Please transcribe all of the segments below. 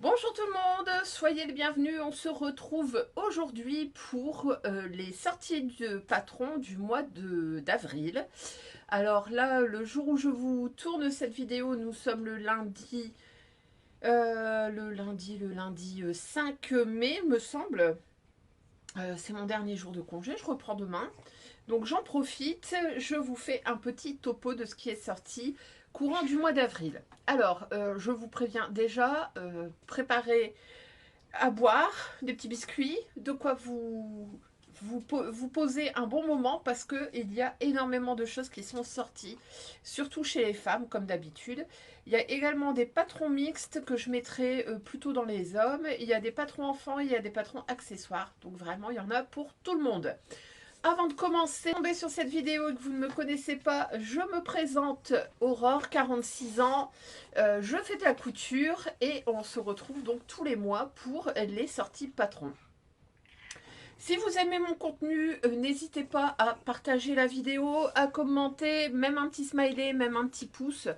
Bonjour tout le monde, soyez les bienvenus. On se retrouve aujourd'hui pour les sorties de patron du mois d'avril. Alors là, le jour où je vous tourne cette vidéo, nous sommes le lundi, le lundi 5 mai, me semble. C'est mon dernier jour de congé, je reprends demain. Donc j'en profite, je vous fais un petit topo de ce qui est sorti courant du mois d'avril. Alors, je vous préviens déjà, préparez à boire, des petits biscuits, de quoi vous poser un bon moment parce qu'il y a énormément de choses qui sont sorties, surtout chez les femmes comme d'habitude. Il y a également des patrons mixtes que je mettrai plutôt dans les hommes. Il y a des patrons enfants, il y a des patrons accessoires. Donc vraiment, il y en a pour tout le monde. Avant de commencer, tomber sur cette vidéo et que vous ne me connaissez pas, je me présente Aurore, 46 ans, je fais de la couture et on se retrouve donc tous les mois pour les sorties patrons. Si vous aimez mon contenu, n'hésitez pas à partager la vidéo, à commenter, même un petit smiley, même un petit pouce.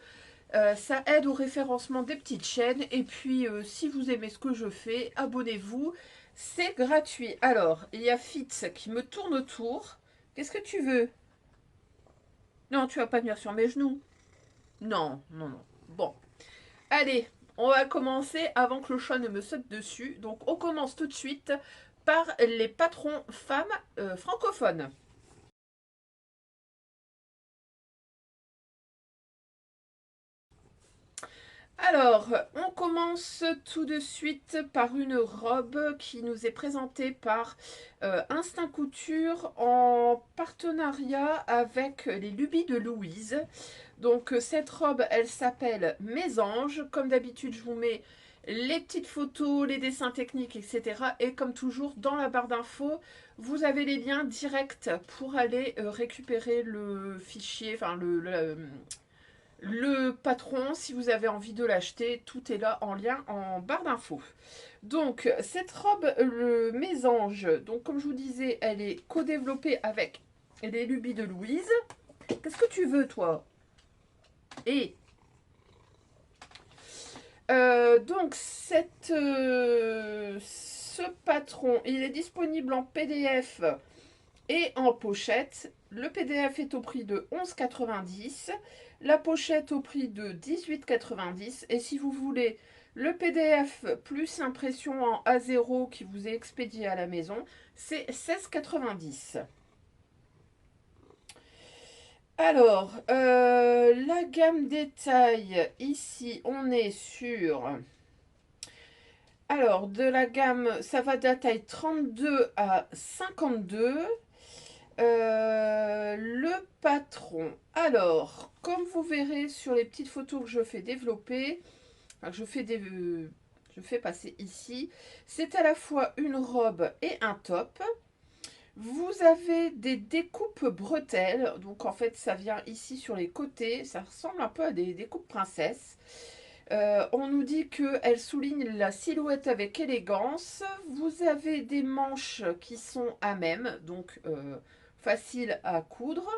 Ça aide au référencement des petites chaînes. Et puis, si vous aimez ce que je fais, abonnez-vous. C'est gratuit. Alors, il y a Fitz qui me tourne autour. Qu'est-ce que tu veux? Non, tu vas pas venir sur mes genoux. Non, non, non. Bon, allez, on va commencer avant que le chat ne me saute dessus. Donc, on commence tout de suite par les patrons femmes francophones. Alors, on commence tout de suite par une robe qui nous est présentée par Instinct Couture en partenariat avec les Lubies de Louise. Donc, cette robe, elle s'appelle Mes Anges. Comme d'habitude, je vous mets les petites photos, les dessins techniques, etc. Et comme toujours, dans la barre d'infos, vous avez les liens directs pour aller récupérer le fichier, enfin le patron, si vous avez envie de l'acheter, tout est là en lien en barre d'infos. Donc, cette robe, le Mésange, donc comme je vous disais, elle est co-développée avec les Lubies de Louise. Qu'est-ce que tu veux, toi? Et donc, ce patron, il est disponible en PDF et en pochette. Le PDF est au prix de 11,90 €, la pochette au prix de 18,90 € et si vous voulez le PDF plus impression en A0 qui vous est expédié à la maison, c'est 16,90 €. Alors, la gamme détail, ici on est sur... Alors, de la gamme, ça va de la taille 32 à 52. Le patron. Alors, comme vous verrez sur les petites photos que je fais développer, enfin, je fais passer ici, c'est à la fois une robe et un top. Vous avez des découpes bretelles, donc en fait ça vient ici sur les côtés, ça ressemble un peu à des découpes princesses. On nous dit qu'elle souligne la silhouette avec élégance. Vous avez des manches qui sont à même, donc facile à coudre.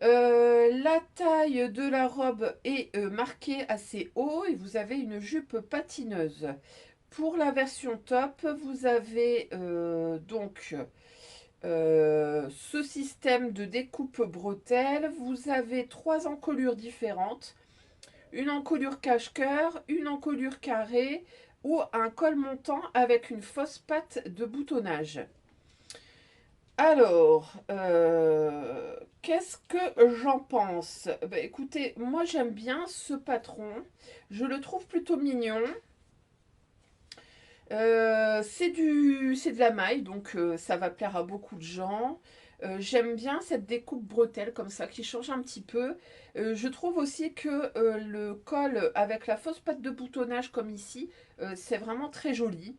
La taille de la robe est marquée assez haut et vous avez une jupe patineuse. Pour la version top, vous avez donc ce système de découpe bretelle. Vous avez trois encolures différentes. Une encolure cache-cœur, une encolure carrée ou un col montant avec une fausse patte de boutonnage. Alors, qu'est-ce que j'en pense? Bah, écoutez, moi j'aime bien ce patron. Je le trouve plutôt mignon. C'est de la maille, donc ça va plaire à beaucoup de gens. J'aime bien cette découpe bretelle comme ça qui change un petit peu. Je trouve aussi que le col avec la fausse patte de boutonnage comme ici, c'est vraiment très joli.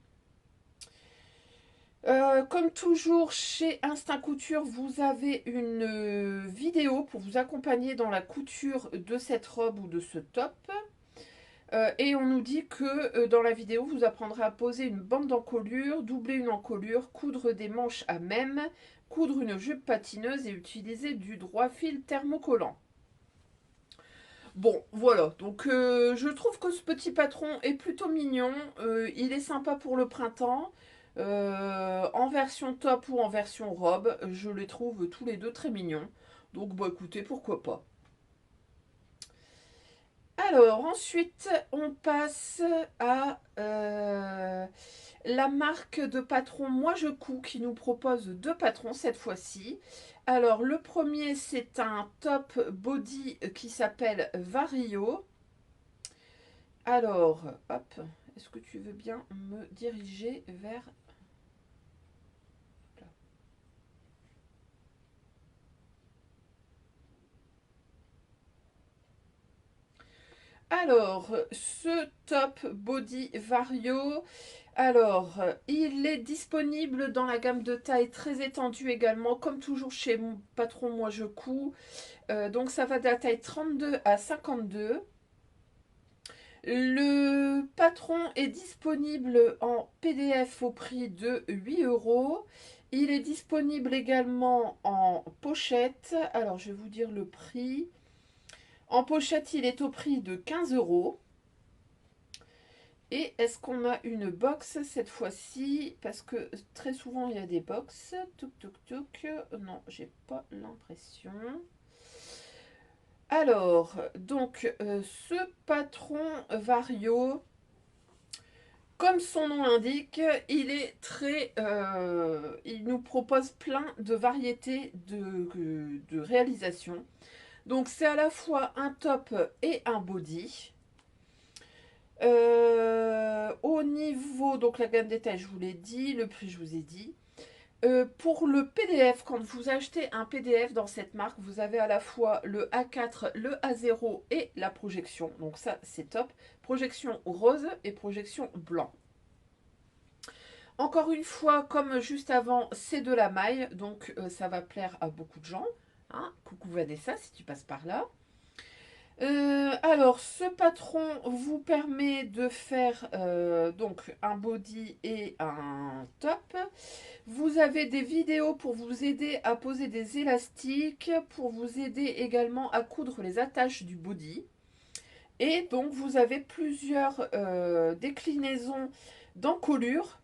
Comme toujours chez Instinct Couture, vous avez une vidéo pour vous accompagner dans la couture de cette robe ou de ce top. Et on nous dit que dans la vidéo, vous apprendrez à poser une bande d'encolure, doubler une encolure, coudre des manches à même, coudre une jupe patineuse et utiliser du droit fil thermocollant. Bon, voilà. Donc, je trouve que ce petit patron est plutôt mignon. Il est sympa pour le printemps. En version top ou en version robe, je les trouve tous les deux très mignons. Donc, bah écoutez, pourquoi pas. Alors, ensuite, on passe à la marque de patron Moi Je Couds qui nous propose deux patrons cette fois-ci. Alors, le premier, c'est un top body qui s'appelle Vario. Alors, hop, est-ce que tu veux bien me diriger vers... Alors, ce top body Vario, alors, il est disponible dans la gamme de taille très étendue également, comme toujours chez mon patron Moi Je Couds. Donc, ça va de la taille 32 à 52. Le patron est disponible en PDF au prix de 8 euros. Il est disponible également en pochette. Alors, je vais vous dire le prix. En pochette, il est au prix de 15 euros. Et est-ce qu'on a une box cette fois-ci? Parce que très souvent, il y a des box. Touk, touk, touk. Non, j'ai pas l'impression. Alors, donc, ce patron Vario, comme son nom l'indique, il est il nous propose plein de variétés de réalisation. Donc, c'est à la fois un top et un body. Au niveau, donc la gamme détail, je vous l'ai dit, le prix, je vous ai dit. Pour le PDF, quand vous achetez un PDF dans cette marque, vous avez à la fois le A4, le A0 et la projection. Donc ça, c'est top. Projection rose et projection blanc. Encore une fois, comme juste avant, c'est de la maille, donc ça va plaire à beaucoup de gens. Hein, coucou Vanessa, si tu passes par là. Alors, ce patron vous permet de faire donc un body et un top. Vous avez des vidéos pour vous aider à poser des élastiques, pour vous aider également à coudre les attaches du body. Et donc, vous avez plusieurs déclinaisons d'encolure.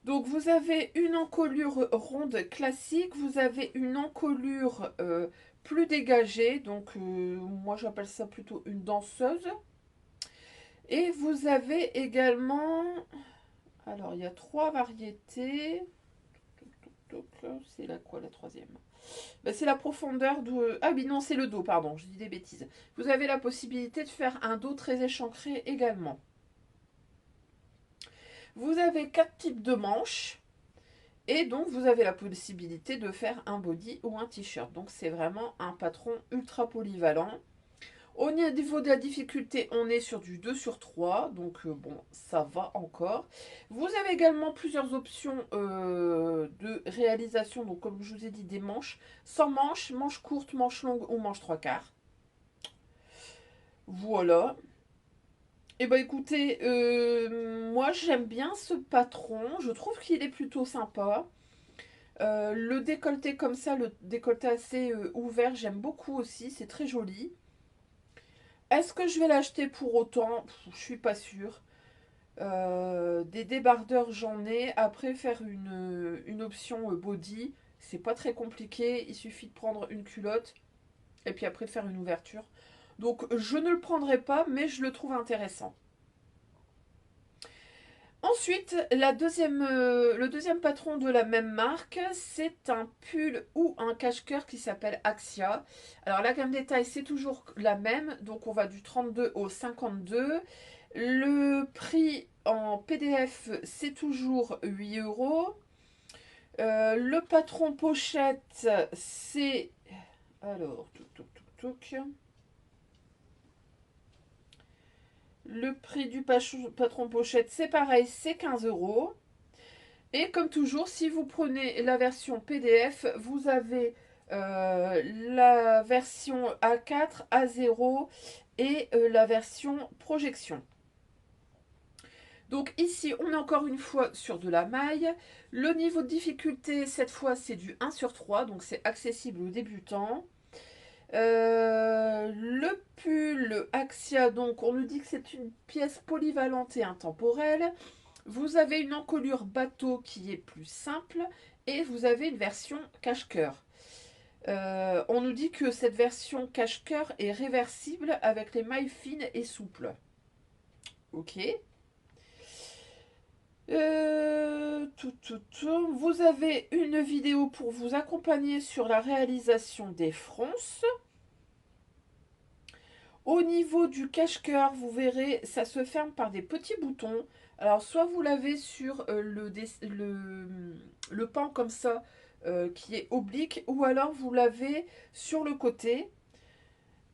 Donc, vous avez une encolure ronde classique, vous avez une encolure plus dégagée, donc moi j'appelle ça plutôt une danseuse. Et vous avez également, alors il y a trois variétés. C'est la quoi la troisième? Ben, c'est la profondeur de... Ah oui non, c'est le dos, pardon, je dis des bêtises. Vous avez la possibilité de faire un dos très échancré également. Vous avez quatre types de manches. Et donc, vous avez la possibilité de faire un body ou un t-shirt. Donc, c'est vraiment un patron ultra polyvalent. Au niveau de la difficulté, on est sur du 2 sur 3. Donc, bon, ça va encore. Vous avez également plusieurs options de réalisation. Donc, comme je vous ai dit, des manches. Sans manches, manches courtes, manches longues ou manches 3/4. Voilà. Et bah écoutez, moi j'aime bien ce patron. Je trouve qu'il est plutôt sympa. Le décolleté comme ça, le décolleté assez ouvert, j'aime beaucoup aussi, c'est très joli. Est-ce que je vais l'acheter pour autant? Je suis pas sûre. Des débardeurs, j'en ai. Après, faire une option body, c'est pas très compliqué. Il suffit de prendre une culotte et puis après de faire une ouverture. Donc, je ne le prendrai pas, mais je le trouve intéressant. Ensuite, le deuxième patron de la même marque, c'est un pull ou un cache-cœur qui s'appelle Axia. Alors la gamme détail, c'est toujours la même, donc on va du 32 au 52. Le prix en PDF, c'est toujours 8 euros. Le patron pochette, c'est... Alors, touc. Le prix du patron pochette, c'est pareil, c'est 15 euros. Et comme toujours, si vous prenez la version PDF, vous avez la version A4, A0 et la version projection. Donc ici, on est encore une fois sur de la maille. Le niveau de difficulté, cette fois, c'est du 1 sur 3, donc c'est accessible aux débutants. Le pull Axia, donc on nous dit que c'est une pièce polyvalente et intemporelle. Vous avez une encolure bateau qui est plus simple et vous avez une version cache-cœur. On nous dit que cette version cache-cœur est réversible avec les mailles fines et souples. Ok. Vous avez une vidéo pour vous accompagner sur la réalisation des fronces. Au niveau du cache-cœur, vous verrez, ça se ferme par des petits boutons. Alors, soit vous l'avez sur le pan comme ça, qui est oblique, ou alors vous l'avez sur le côté.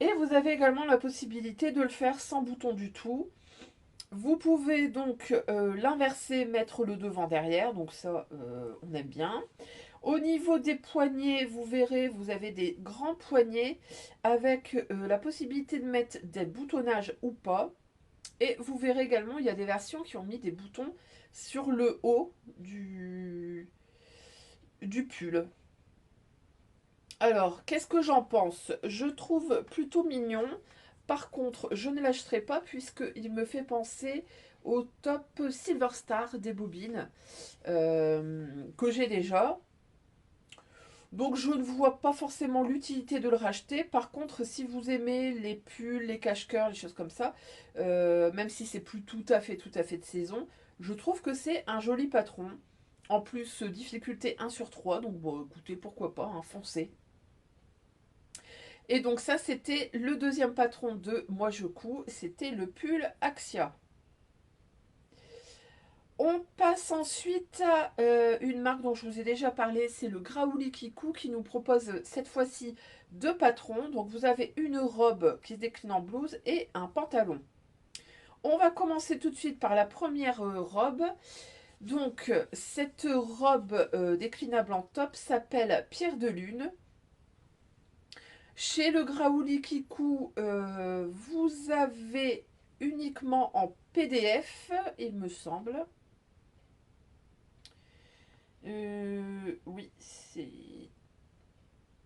Et vous avez également la possibilité de le faire sans bouton du tout. Vous pouvez donc l'inverser, mettre le devant derrière, donc ça, on aime bien. Au niveau des poignets, vous verrez, vous avez des grands poignets avec la possibilité de mettre des boutonnages ou pas. Et vous verrez également, il y a des versions qui ont mis des boutons sur le haut du pull. Alors, qu'est-ce que j'en pense? Je trouve plutôt mignon. Par contre, je ne l'achèterai pas puisqu'il me fait penser au top Silver Star des bobines que j'ai déjà. Donc je ne vois pas forcément l'utilité de le racheter. Par contre, si vous aimez les pulls, les cache-cœurs, les choses comme ça, même si c'est plus tout à fait de saison, je trouve que c'est un joli patron. En plus, difficulté 1 sur 3, donc bon, écoutez, pourquoi pas, hein, foncez. Et donc ça, c'était le deuxième patron de Moi Je Couds, c'était le pull Axia. On passe ensuite à une marque dont je vous ai déjà parlé, c'est le Graouli Kikou qui nous propose cette fois-ci deux patrons. Donc vous avez une robe qui se décline en blouse et un pantalon. On va commencer tout de suite par la première robe. Donc cette robe déclinable en top s'appelle Pierre de Lune. Chez le Graouli Kikou, vous avez uniquement en PDF, il me semble. Oui, c'est...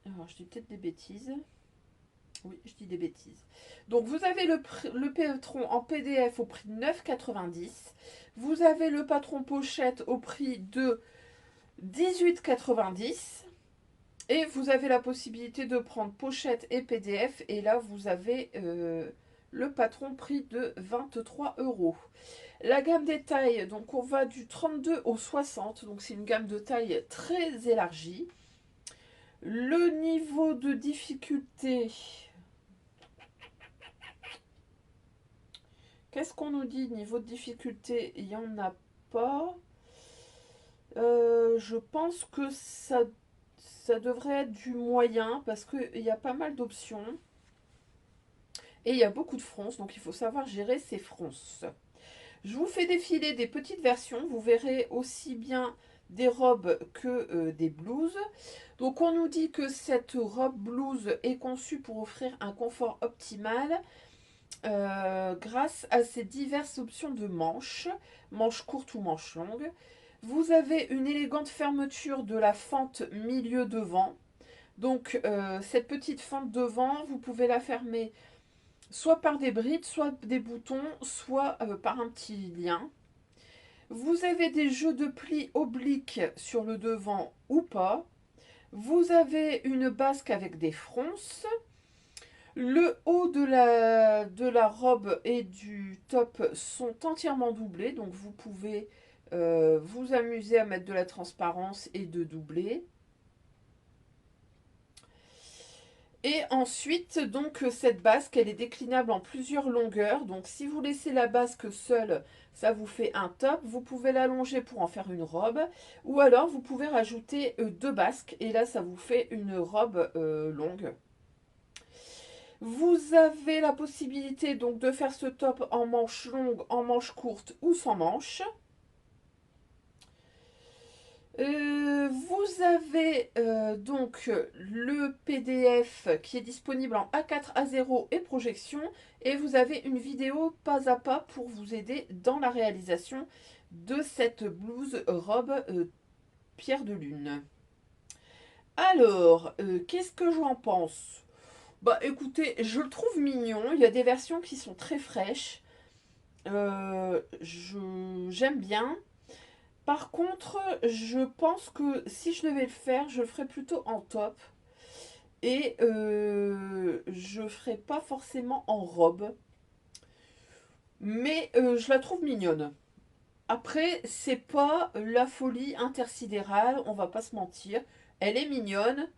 Alors, je dis peut-être des bêtises. Oui, je dis des bêtises. Donc, vous avez le patron en PDF au prix de 9,90. Vous avez le patron pochette au prix de 18,90. Et vous avez la possibilité de prendre pochette et PDF. Et là, vous avez le patron prix de 23 euros. La gamme des tailles, donc on va du 32 au 60, donc c'est une gamme de taille très élargie. Le niveau de difficulté, qu'est-ce qu'on nous dit? Niveau de difficulté, il n'y en a pas. Je pense que ça devrait être du moyen parce qu'il y a pas mal d'options. Et il y a beaucoup de fronces, donc il faut savoir gérer ces fronces. Je vous fais défiler des petites versions. Vous verrez aussi bien des robes que des blouses. Donc on nous dit que cette robe blouse est conçue pour offrir un confort optimal grâce à ses diverses options de manches, manches courtes ou manches longues. Vous avez une élégante fermeture de la fente milieu devant. Donc cette petite fente devant, vous pouvez la fermer soit par des brides, soit des boutons, soit par un petit lien. Vous avez des jeux de plis obliques sur le devant ou pas. Vous avez une basque avec des fronces. Le haut de la robe et du top sont entièrement doublés, donc vous pouvez vous amuser à mettre de la transparence et de doubler. Et ensuite, donc cette basque, elle est déclinable en plusieurs longueurs. Donc si vous laissez la basque seule, ça vous fait un top. Vous pouvez l'allonger pour en faire une robe. Ou alors vous pouvez rajouter deux basques. Et là, ça vous fait une robe longue. Vous avez la possibilité donc de faire ce top en manches longues, en manches courtes ou sans manches. Vous avez donc le PDF qui est disponible en A4, A0 et projection. Et vous avez une vidéo pas à pas pour vous aider dans la réalisation de cette blouse robe Pierre de Lune. Alors, qu'est-ce que j'en pense? Bah écoutez, je le trouve mignon. Il y a des versions qui sont très fraîches. J'aime bien. Par contre, je pense que si je devais le faire, je le ferais plutôt en top. Et je ferais pas forcément en robe. Mais je la trouve mignonne. Après, c'est pas la folie intersidérale, on va pas se mentir. Elle est mignonne.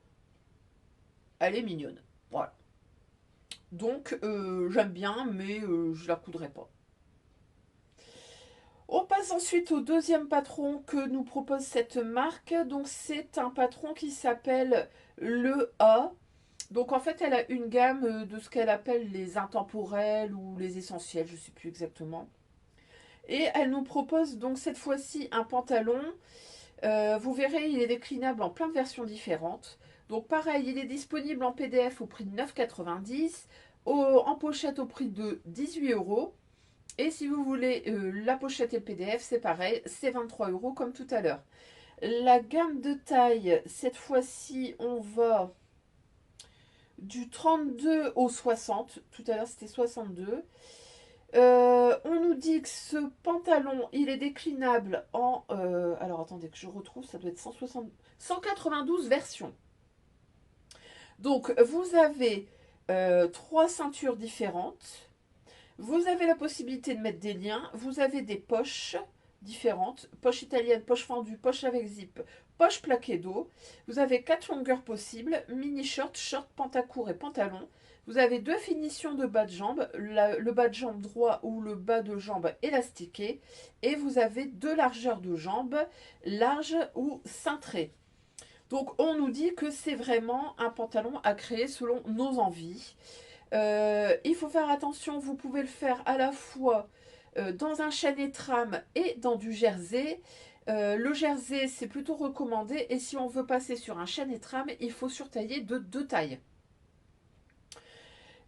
Elle est mignonne. Voilà. Donc, j'aime bien, mais je la coudrais pas. On passe ensuite au deuxième patron que nous propose cette marque. Donc, c'est un patron qui s'appelle le A. Donc, en fait, elle a une gamme de ce qu'elle appelle les intemporels ou les essentiels, je ne sais plus exactement. Et elle nous propose donc cette fois-ci un pantalon. Vous verrez, il est déclinable en plein de versions différentes. Donc pareil, il est disponible en PDF au prix de 9,90 €, en pochette au prix de 18 euros. Et si vous voulez la pochette et le PDF, c'est pareil, c'est 23 euros comme tout à l'heure. La gamme de taille, cette fois-ci, on va du 32 au 60. Tout à l'heure, c'était 62. On nous dit que ce pantalon, il est déclinable en... alors attendez que je retrouve, ça doit être 192 versions. Donc vous avez trois ceintures différentes. Vous avez la possibilité de mettre des liens. Vous avez des poches différentes. Poche italienne, poche fendue, poche avec zip, poche plaquée dos. Vous avez quatre longueurs possibles. Mini short, short, pantacourt et pantalon. Vous avez deux finitions de bas de jambe. Le bas de jambe droit ou le bas de jambe élastiqué. Et vous avez deux largeurs de jambes, large ou cintrées. Donc on nous dit que c'est vraiment un pantalon à créer selon nos envies. Il faut faire attention, vous pouvez le faire à la fois dans un chêne et trame et dans du jersey. Le jersey, c'est plutôt recommandé. Et si on veut passer sur un chêne et trame, il faut surtailler de deux tailles.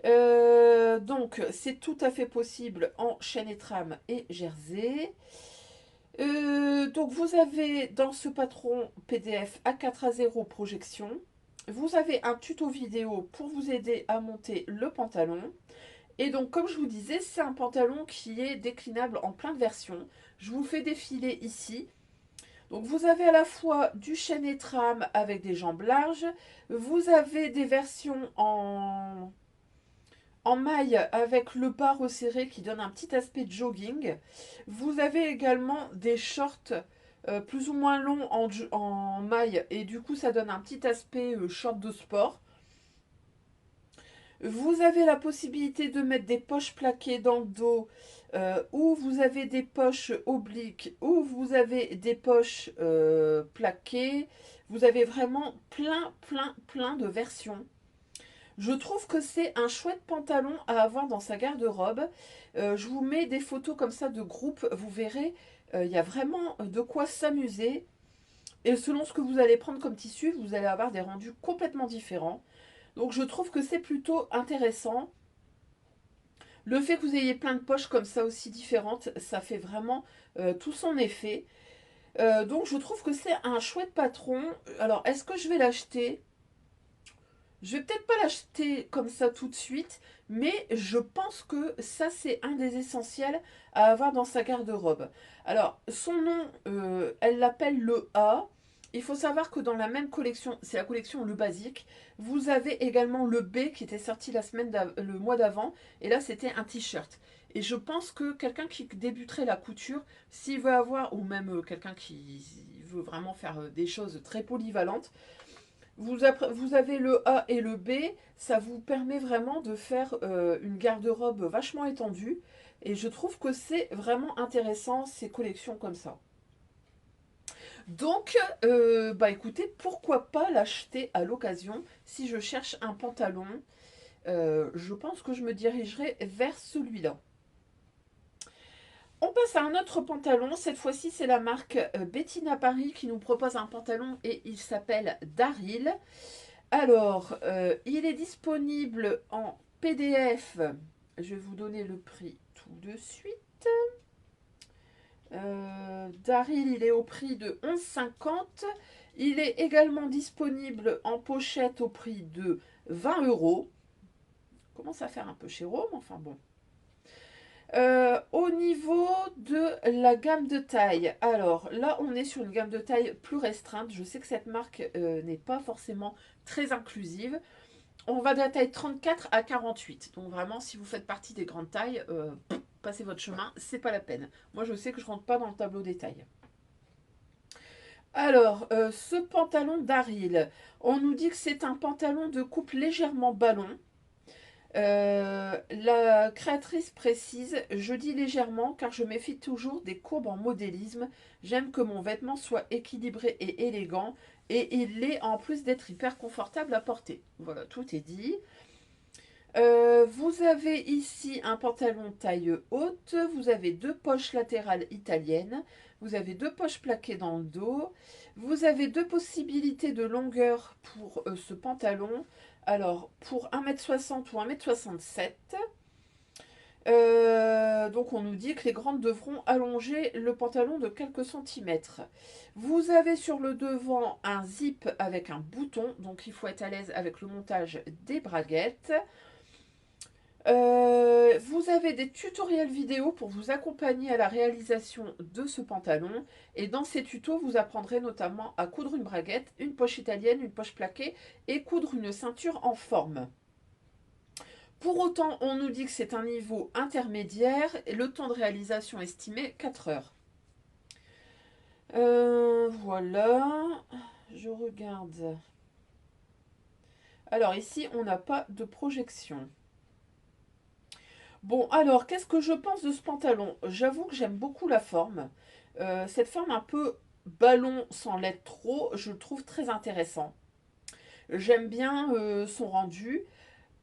Donc, c'est tout à fait possible en chêne et trame et jersey. Donc, vous avez dans ce patron PDF A4 à 0 projection. Vous avez un tuto vidéo pour vous aider à monter le pantalon. Et donc, comme je vous disais, c'est un pantalon qui est déclinable en plein de versions. Je vous fais défiler ici. Donc, vous avez à la fois du chêne et trame avec des jambes larges. Vous avez des versions en maille avec le bas resserré qui donne un petit aspect de jogging. Vous avez également des shorts plus ou moins longs en maille et du coup, ça donne un petit aspect short de sport. Vous avez la possibilité de mettre des poches plaquées dans le dos, ou vous avez des poches obliques, ou vous avez des poches plaquées. Vous avez vraiment plein de versions. Je trouve que c'est un chouette pantalon à avoir dans sa garde-robe. Je vous mets des photos comme ça de groupe, vous verrez, il y a vraiment de quoi s'amuser. Et selon ce que vous allez prendre comme tissu, vous allez avoir des rendus complètement différents. Donc je trouve que c'est plutôt intéressant. Le fait que vous ayez plein de poches comme ça aussi différentes, ça fait vraiment tout son effet. Donc je trouve que c'est un chouette patron. Alors est-ce que je vais l'acheter? Je vais peut-être pas l'acheter comme ça tout de suite, mais je pense que ça c'est un des essentiels à avoir dans sa garde-robe. Alors son nom, elle l'appelle le A. Il faut savoir que dans la même collection, c'est la collection Le Basique, vous avez également le B qui était sorti le mois d'avant, et là c'était un t-shirt. Et je pense que quelqu'un qui débuterait la couture, s'il veut avoir, ou même quelqu'un qui veut vraiment faire des choses très polyvalentes, vous avez le A et le B, ça vous permet vraiment de faire une garde-robe vachement étendue. Et je trouve que c'est vraiment intéressant ces collections comme ça. Donc, bah écoutez, pourquoi pas l'acheter à l'occasion si je cherche un pantalon. Je pense que je me dirigerai vers celui-là. On passe à un autre pantalon. Cette fois-ci, c'est la marque Bettina Paris qui nous propose un pantalon et il s'appelle Daryl. Alors, il est disponible en PDF. Je vais vous donner le prix tout de suite. Daryl, il est au prix de 11,50 €. Il est également disponible en pochette au prix de 20 euros. Commence à faire un peu chéro, mais enfin bon. Au niveau de la gamme de taille, alors là on est sur une gamme de taille plus restreinte. Je sais que cette marque n'est pas forcément très inclusive. On va de la taille 34 à 48. Donc vraiment, si vous faites partie des grandes tailles, passez votre chemin, c'est pas la peine. Moi je sais que je rentre pas dans le tableau des tailles. Alors, ce pantalon d'Aril, on nous dit que c'est un pantalon de coupe légèrement ballon. La créatrice précise, je dis légèrement car je méfie toujours des courbes en modélisme. J'aime que mon vêtement soit équilibré et élégant et il l'est en plus d'être hyper confortable à porter. Voilà, tout est dit. Vous avez ici un pantalon taille haute, vous avez deux poches latérales italiennes, vous avez deux poches plaquées dans le dos, vous avez deux possibilités de longueur pour ce pantalon. Alors, pour 1,60 m ou 1,67 m, donc on nous dit que les grandes devront allonger le pantalon de quelques centimètres. Vous avez sur le devant un zip avec un bouton, donc il faut être à l'aise avec le montage des braguettes. Vous avez des tutoriels vidéo pour vous accompagner à la réalisation de ce pantalon. Et dans ces tutos, vous apprendrez notamment à coudre une braguette, une poche italienne, une poche plaquée et coudre une ceinture en forme. Pour autant, on nous dit que c'est un niveau intermédiaire et le temps de réalisation estimé 4 heures. Voilà, je regarde. Alors ici, on n'a pas de projection. Bon, alors, qu'est-ce que je pense de ce pantalon? J'avoue que j'aime beaucoup la forme. Cette forme un peu ballon sans l'être trop, je le trouve très intéressant. J'aime bien son rendu.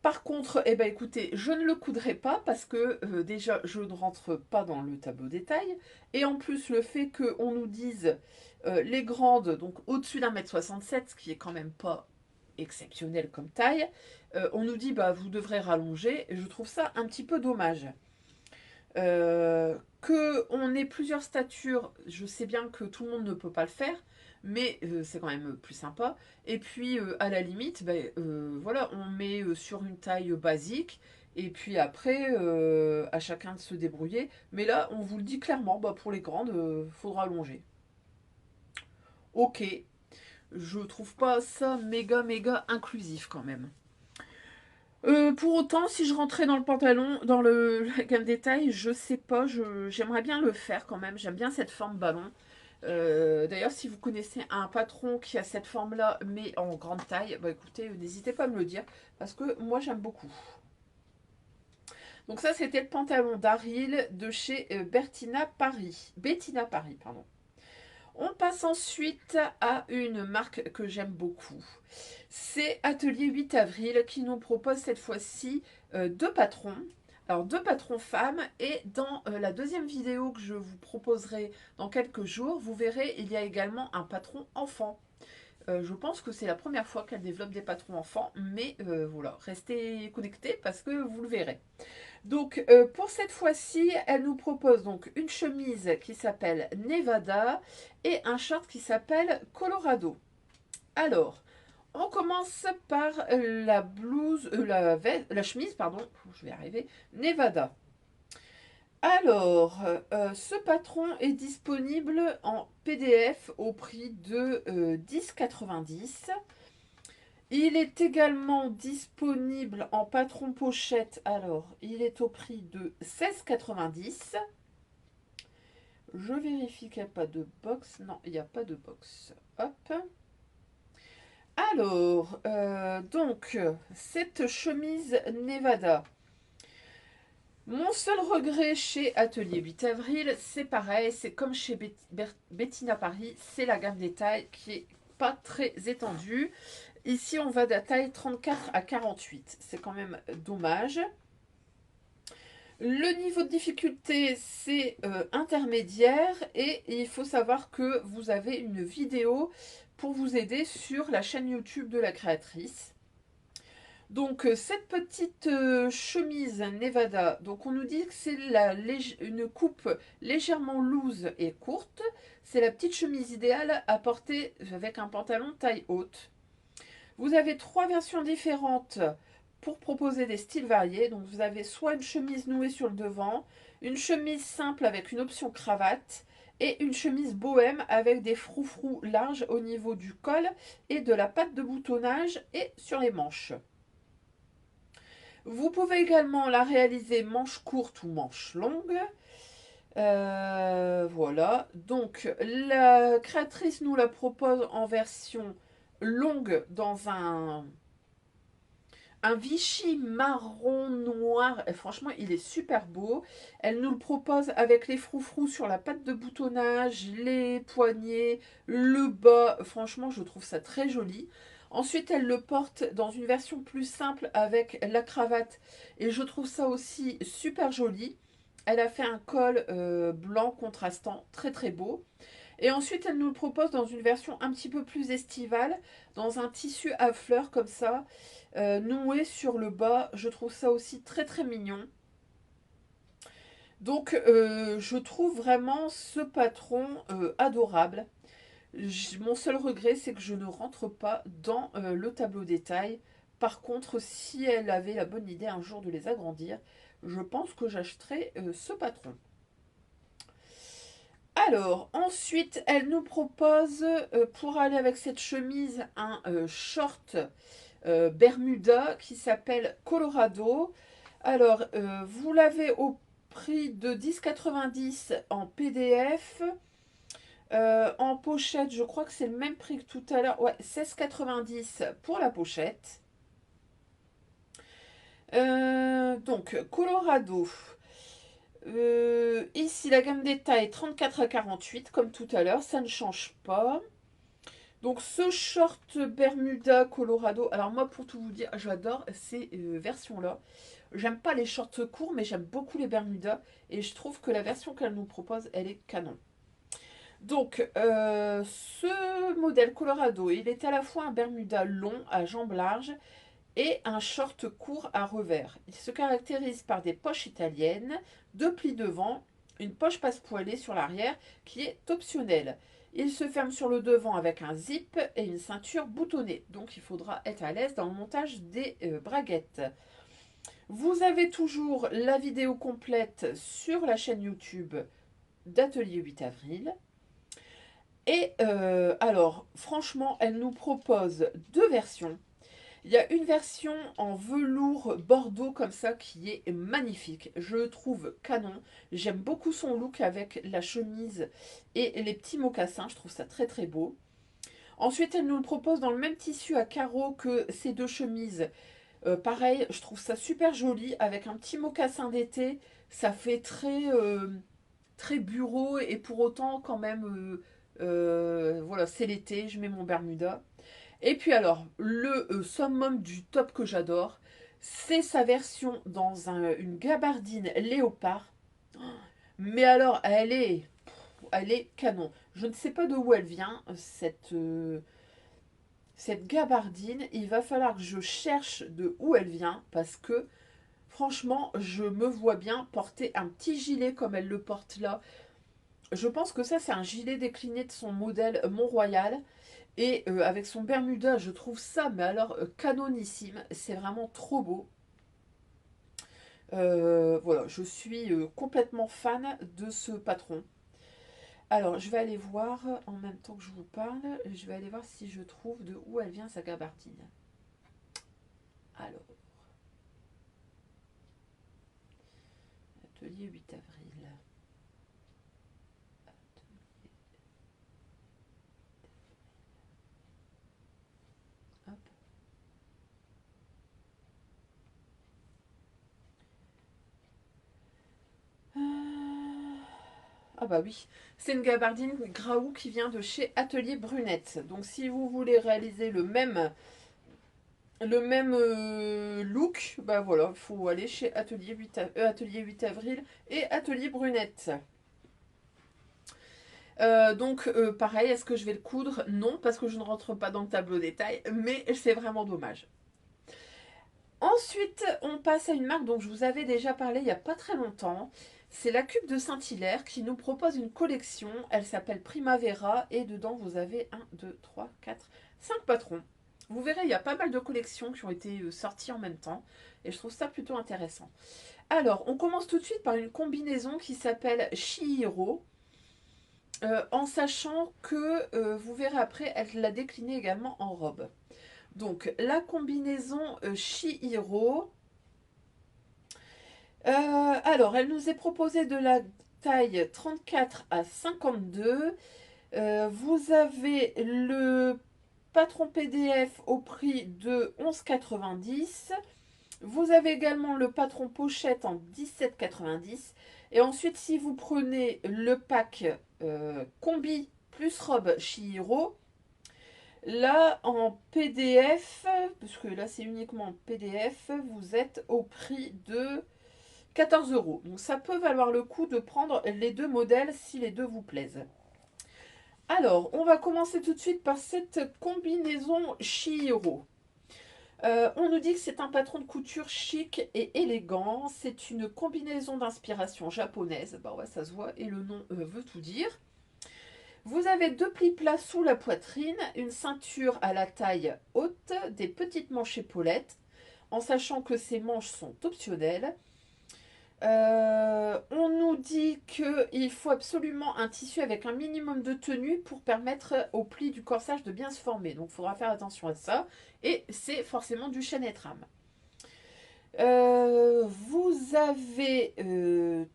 Par contre, eh ben, écoutez, je ne le coudrai pas parce que déjà, je ne rentre pas dans le tableau détail. Et en plus, le fait qu'on nous dise les grandes, donc au-dessus d'1,67 m, ce qui est quand même pas exceptionnel comme taille, on nous dit bah vous devrez rallonger. Et je trouve ça un petit peu dommage. Que on ait plusieurs statures, je sais bien que tout le monde ne peut pas le faire, mais c'est quand même plus sympa. Et puis à la limite, ben, voilà, on met sur une taille basique. Et puis après, à chacun de se débrouiller. Mais là, on vous le dit clairement, bah, pour les grandes, faudra allonger. Ok, je trouve pas ça méga inclusif quand même. Pour autant, si je rentrais dans le pantalon, dans la gamme détail, je sais pas, j'aimerais bien le faire quand même. J'aime bien cette forme ballon. D'ailleurs, si vous connaissez un patron qui a cette forme-là, mais en grande taille, bah écoutez, n'hésitez pas à me le dire, parce que moi j'aime beaucoup. Donc ça, c'était le pantalon d'Aril de chez Bettina Paris, pardon. On passe ensuite à une marque que j'aime beaucoup. C'est Atelier 8 avril qui nous propose cette fois-ci deux patrons. Alors deux patrons femmes et dans la deuxième vidéo que je vous proposerai dans quelques jours, vous verrez, il y a également un patron enfant. Je pense que c'est la première fois qu'elle développe des patrons enfants, mais voilà, restez connectés parce que vous le verrez. Donc pour cette fois-ci, elle nous propose donc une chemise qui s'appelle Nevada et un short qui s'appelle Colorado. Alors, on commence par la blouse, la chemise, pardon, je vais arriver, Nevada. Alors, ce patron est disponible en PDF au prix de 10,90 €. Il est également disponible en patron pochette. Alors, il est au prix de 16,90 €. Je vérifie qu'il n'y a pas de box. Non, il n'y a pas de box. Hop. Alors, donc, cette chemise Nevada. Mon seul regret chez Atelier 8 avril, c'est pareil, c'est comme chez Bettina Paris, c'est la gamme des tailles qui est pas très étendue. Ici, on va de la taille 34 à 48. C'est quand même dommage. Le niveau de difficulté, c'est intermédiaire. Et il faut savoir que vous avez une vidéo pour vous aider sur la chaîne YouTube de la créatrice. Donc, cette petite chemise Nevada, donc on nous dit que c'est une coupe légèrement loose et courte. C'est la petite chemise idéale à porter avec un pantalon taille haute. Vous avez trois versions différentes pour proposer des styles variés. Donc vous avez soit une chemise nouée sur le devant, une chemise simple avec une option cravate et une chemise bohème avec des froufrous larges au niveau du col et de la patte de boutonnage et sur les manches. Vous pouvez également la réaliser manche courte ou manche longue. Voilà, donc la créatrice nous la propose en version longue dans un Vichy marron noir. Et franchement, il est super beau. Elle nous le propose avec les froufrous sur la patte de boutonnage, les poignets, le bas. Franchement, je trouve ça très joli. Ensuite, elle le porte dans une version plus simple avec la cravate. Et je trouve ça aussi super joli. Elle a fait un col blanc contrastant, très très beau. Et ensuite, elle nous le propose dans une version un petit peu plus estivale, dans un tissu à fleurs comme ça, noué sur le bas. Je trouve ça aussi très très mignon. Donc, je trouve vraiment ce patron adorable. Mon seul regret, c'est que je ne rentre pas dans le tableau détail. Par contre, si elle avait la bonne idée un jour de les agrandir, je pense que j'achèterais ce patron. Alors, ensuite, elle nous propose, pour aller avec cette chemise, un short Bermuda qui s'appelle Colorado. Alors, vous l'avez au prix de 10,90 en PDF. En pochette, je crois que c'est le même prix que tout à l'heure. Ouais, 16,90 pour la pochette. Donc, Colorado. Ici, la gamme des tailles 34 à 48, comme tout à l'heure, ça ne change pas. Donc, ce short Bermuda Colorado, alors moi, pour tout vous dire, j'adore ces versions-là. J'aime pas les shorts courts, mais j'aime beaucoup les Bermuda. Et je trouve que la version qu'elle nous propose, elle est canon. Donc, ce modèle Colorado, il est à la fois un Bermuda long à jambes larges et un short court à revers. Il se caractérise par des poches italiennes, deux plis devant, une poche passepoilée sur l'arrière qui est optionnelle. Il se ferme sur le devant avec un zip et une ceinture boutonnée. Donc il faudra être à l'aise dans le montage des braguettes. Vous avez toujours la vidéo complète sur la chaîne YouTube d'Atelier 8 avril. Et alors, franchement, elle nous propose deux versions. Il y a une version en velours bordeaux comme ça qui est magnifique. Je le trouve canon. J'aime beaucoup son look avec la chemise et les petits mocassins. Je trouve ça très très beau. Ensuite, elle nous le propose dans le même tissu à carreaux que ces deux chemises. Pareil, je trouve ça super joli avec un petit mocassin d'été. Ça fait très, très bureau et pour autant quand même, voilà, c'est l'été. Je mets mon Bermuda. Et puis alors, le summum du top que j'adore, c'est sa version dans une gabardine léopard. Mais alors, elle est canon. Je ne sais pas de où elle vient, cette gabardine. Il va falloir que je cherche de où elle vient parce que, franchement, je me vois bien porter un petit gilet comme elle le porte là. Je pense que ça, c'est un gilet décliné de son modèle Mont-Royal. Et avec son Bermuda, je trouve ça, mais alors canonissime. C'est vraiment trop beau. Voilà, je suis complètement fan de ce patron. Alors, je vais aller voir en même temps que je vous parle. Je vais aller voir si je trouve de où elle vient sa gabardine. Alors, atelier 8 avril. Hop. Ah bah oui, c'est une gabardine Graou qui vient de chez Atelier Brunette. Donc si vous voulez réaliser le même look, bah voilà, il faut aller chez Atelier 8 avril et Atelier Brunette. Donc pareil, est-ce que je vais le coudre? Non, parce que je ne rentre pas dans le tableau détail, mais c'est vraiment dommage. Ensuite, on passe à une marque dont je vous avais déjà parlé il n'y a pas très longtemps. C'est la Cube de Saint-Hilaire qui nous propose une collection. Elle s'appelle Primavera et dedans vous avez 1, 2, 3, 4, 5 patrons. Vous verrez, il y a pas mal de collections qui ont été sorties en même temps. Et je trouve ça plutôt intéressant. Alors, on commence tout de suite par une combinaison qui s'appelle Chihiro. En sachant que, vous verrez après, elle l'a déclinée également en robe. Donc, la combinaison Chihiro. Alors, elle nous est proposée de la taille 34 à 52. Vous avez le patron PDF au prix de 11,90. Vous avez également le patron pochette en 17,90. Et ensuite, si vous prenez le pack combi plus robe Chihiro, là en PDF, parce que là c'est uniquement en PDF, vous êtes au prix de 14 euros. Donc ça peut valoir le coup de prendre les deux modèles si les deux vous plaisent. Alors, on va commencer tout de suite par cette combinaison Chihiro. On nous dit que c'est un patron de couture chic et élégant. C'est une combinaison d'inspiration japonaise. Bah ouais, ça se voit et le nom veut tout dire. Vous avez deux plis plats sous la poitrine, une ceinture à la taille haute, des petites manches épaulettes, en sachant que ces manches sont optionnelles. On nous dit qu'il faut absolument un tissu avec un minimum de tenue pour permettre au pli du corsage de bien se former. Donc il faudra faire attention à ça. Et c'est forcément du chêne et trame. Vous avez le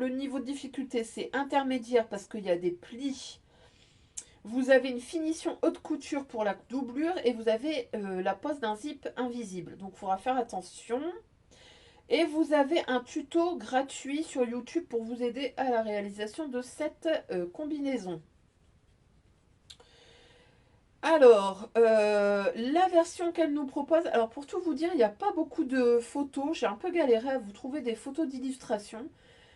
niveau de difficulté, c'est intermédiaire parce qu'il y a des plis. Vous avez une finition haute couture pour la doublure et vous avez la pose d'un zip invisible. Donc il faudra faire attention. Et vous avez un tuto gratuit sur YouTube pour vous aider à la réalisation de cette combinaison. Alors, la version qu'elle nous propose, alors pour tout vous dire, il n'y a pas beaucoup de photos. J'ai un peu galéré à vous trouver des photos d'illustration.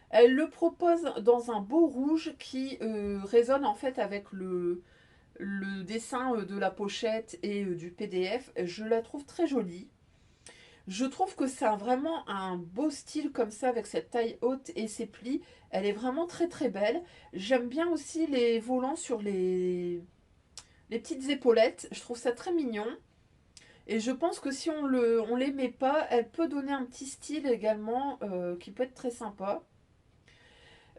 Elle le propose dans un beau rouge qui résonne en fait avec le dessin de la pochette et du PDF. Je la trouve très jolie. Je trouve que c'est vraiment un beau style comme ça avec cette taille haute et ses plis. Elle est vraiment très très belle. J'aime bien aussi les volants sur les petites épaulettes. Je trouve ça très mignon. Et je pense que si on les met pas, elle peut donner un petit style également qui peut être très sympa.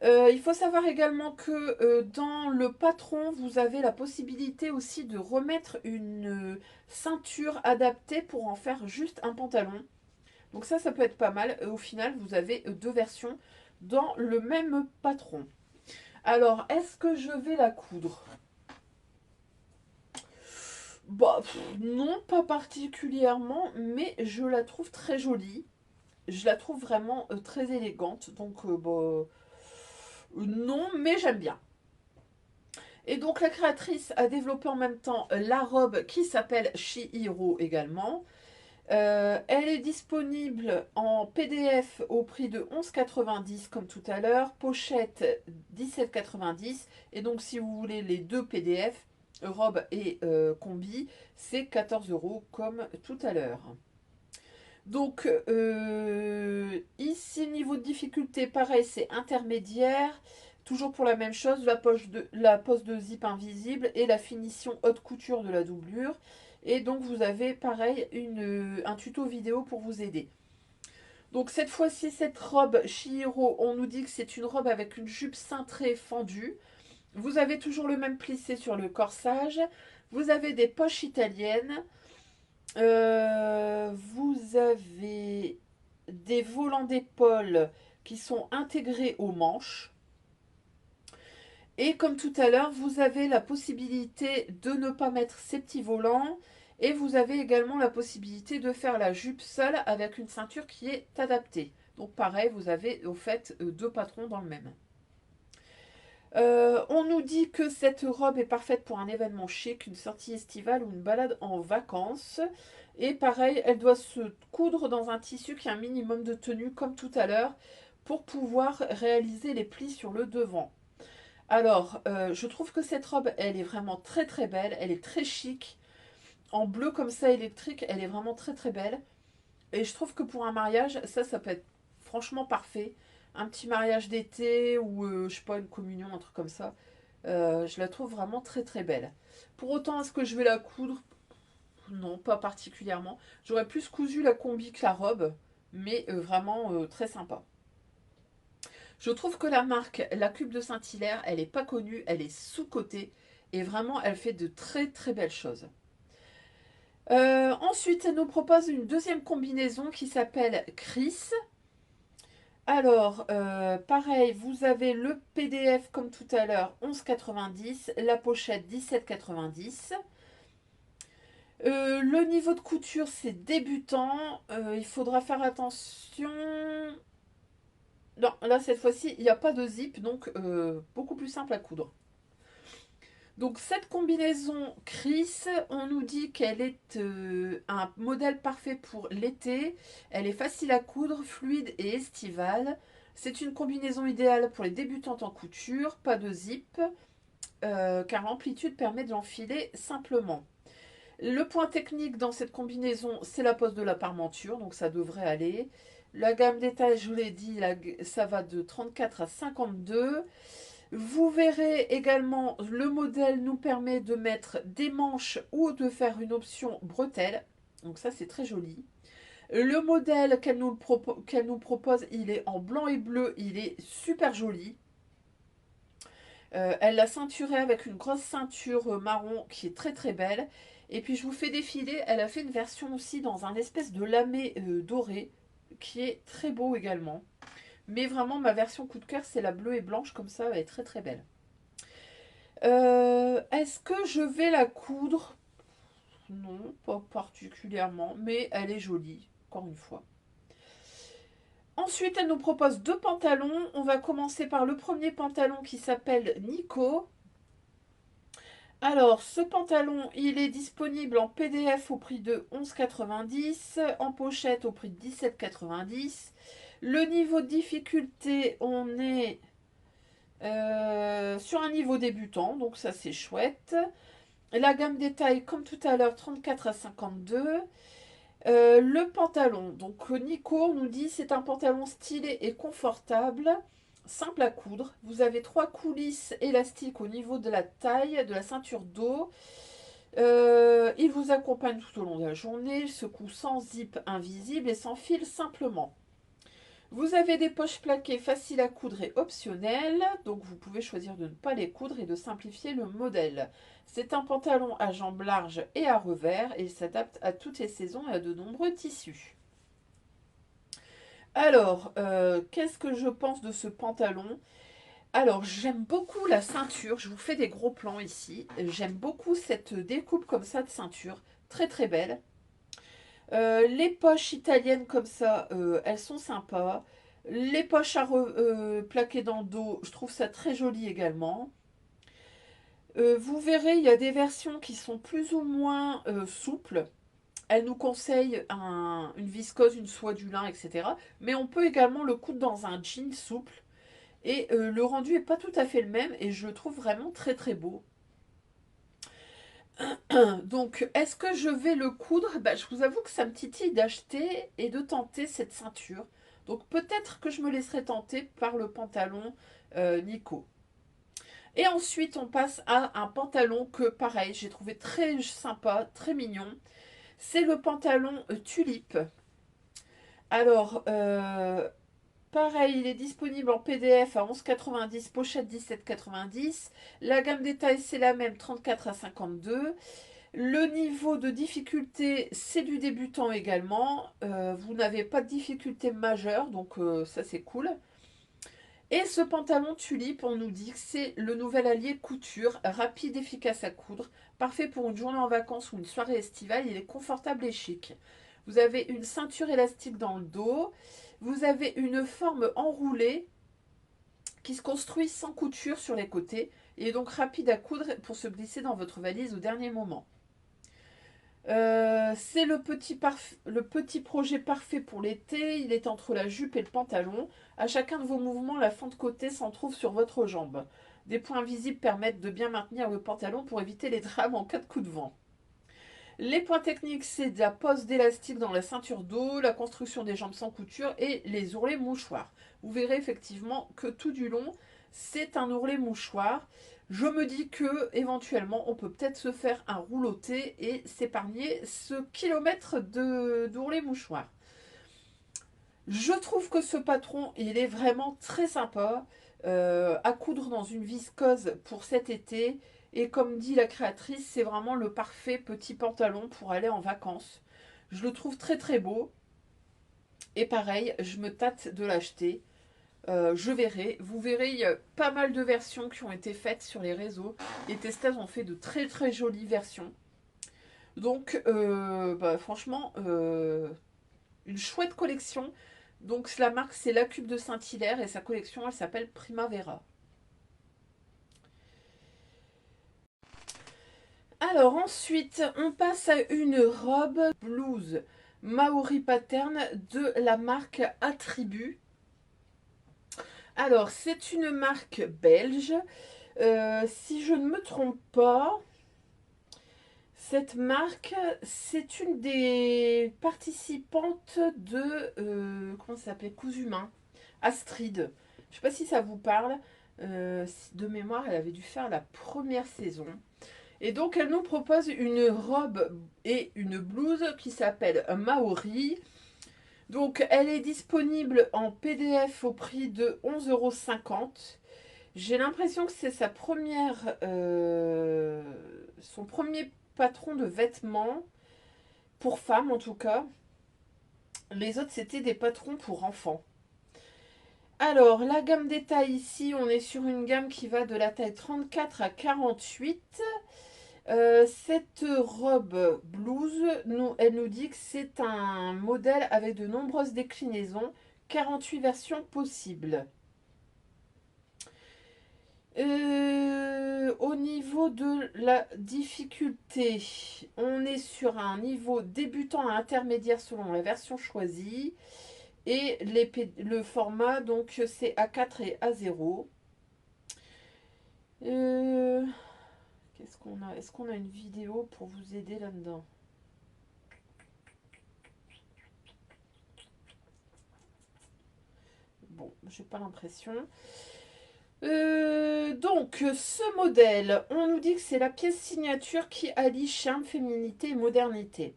Il faut savoir également que dans le patron, vous avez la possibilité aussi de remettre une ceinture adaptée pour en faire juste un pantalon. Donc ça peut être pas mal. Au final, vous avez deux versions dans le même patron. Alors, est-ce que je vais la coudre? Bah, non, pas particulièrement, mais je la trouve très jolie. Je la trouve vraiment très élégante. Donc, bah, non, mais j'aime bien. Et donc, la créatrice a développé en même temps la robe qui s'appelle Chihiro également. Elle est disponible en PDF au prix de 11,90 comme tout à l'heure, pochette 17,90 et donc si vous voulez les deux PDF, robe et combi, c'est 14 euros comme tout à l'heure. Donc ici niveau de difficulté pareil c'est intermédiaire, toujours pour la même chose, la poche de zip invisible et la finition haute couture de la doublure. Et donc vous avez pareil un tuto vidéo pour vous aider. Donc cette fois-ci, cette robe Chihiro, on nous dit que c'est une robe avec une jupe cintrée fendue. Vous avez toujours le même plissé sur le corsage. Vous avez des poches italiennes. Vous avez des volants d'épaule qui sont intégrés aux manches. Et comme tout à l'heure, vous avez la possibilité de ne pas mettre ces petits volants. Et vous avez également la possibilité de faire la jupe seule avec une ceinture qui est adaptée. Donc pareil, vous avez au fait deux patrons dans le même. On nous dit que cette robe est parfaite pour un événement chic, une sortie estivale ou une balade en vacances. Et pareil, elle doit se coudre dans un tissu qui a un minimum de tenue comme tout à l'heure pour pouvoir réaliser les plis sur le devant. Alors, je trouve que cette robe, elle est vraiment très très belle, elle est très chic. En bleu comme ça électrique, elle est vraiment très très belle. Et je trouve que pour un mariage, ça peut être franchement parfait. Un petit mariage d'été ou je sais pas, une communion, un truc comme ça. Je la trouve vraiment très très belle. Pour autant, est-ce que je vais la coudre? non, pas particulièrement. J'aurais plus cousu la combi que la robe, mais vraiment très sympa. Je trouve que la marque La Cube de Saint-Hilaire, elle n'est pas connue, elle est sous-cotée et vraiment elle fait de très très belles choses. Ensuite, elle nous propose une deuxième combinaison qui s'appelle Chris. Alors, pareil, vous avez le PDF comme tout à l'heure, 11,90, la pochette 17,90. Le niveau de couture, c'est débutant. Il faudra faire attention. Non, là, cette fois-ci, il n'y a pas de zip, donc beaucoup plus simple à coudre. Donc, cette combinaison Chris, on nous dit qu'elle est un modèle parfait pour l'été. Elle est facile à coudre, fluide et estivale. C'est une combinaison idéale pour les débutantes en couture, pas de zip, car l'amplitude permet de l'enfiler simplement. Le point technique dans cette combinaison, c'est la pose de la parmenture, donc ça devrait aller. La gamme détail, je vous l'ai dit, ça va de 34 à 52. Vous verrez également, le modèle nous permet de mettre des manches ou de faire une option bretelle. Donc ça, c'est très joli. Le modèle qu'elle nous propose, il est en blanc et bleu. Il est super joli. Elle l'a ceinturé avec une grosse ceinture marron qui est très très belle. Et puis je vous fais défiler, elle a fait une version aussi dans un espèce de lamé doré qui est très beau également. Mais vraiment ma version coup de cœur c'est la bleue et blanche comme ça, elle est très très belle. Est-ce que je vais la coudre? Non, pas particulièrement, mais elle est jolie, encore une fois. Ensuite, elle nous propose deux pantalons. On va commencer par le premier pantalon qui s'appelle Nico. Alors, ce pantalon, il est disponible en PDF au prix de 11,90, en pochette au prix de 17,90. Le niveau de difficulté, on est sur un niveau débutant, donc ça c'est chouette. La gamme détail, comme tout à l'heure, 34 à 52. Le pantalon, donc Nico nous dit c'est un pantalon stylé et confortable, simple à coudre. Vous avez trois coulisses élastiques au niveau de la taille, de la ceinture dos. Il vous accompagne tout au long de la journée, se coud sans zip invisible et sans fil simplement. Vous avez des poches plaquées faciles à coudre et optionnelles, donc vous pouvez choisir de ne pas les coudre et de simplifier le modèle. C'est un pantalon à jambes larges et à revers et il s'adapte à toutes les saisons et à de nombreux tissus. Alors, qu'est-ce que je pense de ce pantalon? Alors, j'aime beaucoup la ceinture, je vous fais des gros plans ici. J'aime beaucoup cette découpe comme ça de ceinture, très très belle. Les poches italiennes comme ça, elles sont sympas. Les poches plaquées dans le dos, je trouve ça très joli également. Vous verrez, il y a des versions qui sont plus ou moins souples. Elles nous conseillent une viscose, une soie, du lin, etc. Mais on peut également le coudre dans un jean souple. Et le rendu n'est pas tout à fait le même et je le trouve vraiment très très beau. Donc, est-ce que je vais le coudre? Bah, je vous avoue que ça me titille d'acheter et de tenter cette ceinture. Donc, peut-être que je me laisserai tenter par le pantalon Nico. Et ensuite, on passe à un pantalon que, pareil, j'ai trouvé très sympa, très mignon. C'est le pantalon Tulipe. Alors, pareil, il est disponible en PDF à 11,90, pochette 17,90. La gamme détail, c'est la même, 34 à 52. Le niveau de difficulté, c'est du débutant également. Vous n'avez pas de difficulté majeure, donc ça c'est cool. Et ce pantalon tulipe, on nous dit que c'est le nouvel allié couture, rapide, efficace à coudre, parfait pour une journée en vacances ou une soirée estivale. Il est confortable et chic. Vous avez une ceinture élastique dans le dos. Vous avez une forme enroulée qui se construit sans couture sur les côtés et est donc rapide à coudre pour se glisser dans votre valise au dernier moment. C'est le petit projet parfait pour l'été. Il est entre la jupe et le pantalon. À chacun de vos mouvements, la fente côté s'en trouve sur votre jambe. Des points visibles permettent de bien maintenir le pantalon pour éviter les drames en cas de coup de vent. Les points techniques, c'est la pose d'élastique dans la ceinture dos, la construction des jambes sans couture et les ourlets mouchoirs. Vous verrez effectivement que tout du long, c'est un ourlet mouchoir. Je me dis que éventuellement on peut peut-être se faire un rouloté et s'épargner ce kilomètre de d'ourlet mouchoir. Je trouve que ce patron, il est vraiment très sympa à coudre dans une viscose pour cet été. Et comme dit la créatrice, c'est vraiment le parfait petit pantalon pour aller en vacances. Je le trouve très très beau. Et pareil, je me tâte de l'acheter. Je verrai. Vous verrez, il y a pas mal de versions qui ont été faites sur les réseaux. Les testeurs ont fait de très très jolies versions. Donc, bah, franchement, une chouette collection. Donc la marque c'est La Cube de Saint-Hilaire et sa collection elle s'appelle Primavera. Alors ensuite on passe à une robe blouse Maori Pattern de la marque Attribut. Alors c'est une marque belge. Si je ne me trompe pas, cette marque c'est une des participantes de comment ça s'appelait Cousumain. Astrid. Je ne sais pas si ça vous parle. De mémoire, elle avait dû faire la première saison. Et donc, elle nous propose une robe et une blouse qui s'appelle Maori. Donc, elle est disponible en PDF au prix de 11,50 €. J'ai l'impression que c'est sa première, son premier patron de vêtements, pour femmes en tout cas. Les autres, c'était des patrons pour enfants. Alors, la gamme des tailles ici, on est sur une gamme qui va de la taille 34 à 48. Cette robe blouse, elle nous dit que c'est un modèle avec de nombreuses déclinaisons, 48 versions possibles. Au niveau de la difficulté, on est sur un niveau débutant à intermédiaire selon la version choisie. Et le format, donc c'est A4 et A0. Qu'est-ce qu'on a? Est-ce qu'on a une vidéo pour vous aider là-dedans? Bon, j'ai pas l'impression. Donc, ce modèle, on nous dit que c'est la pièce signature qui allie charme, féminité et modernité.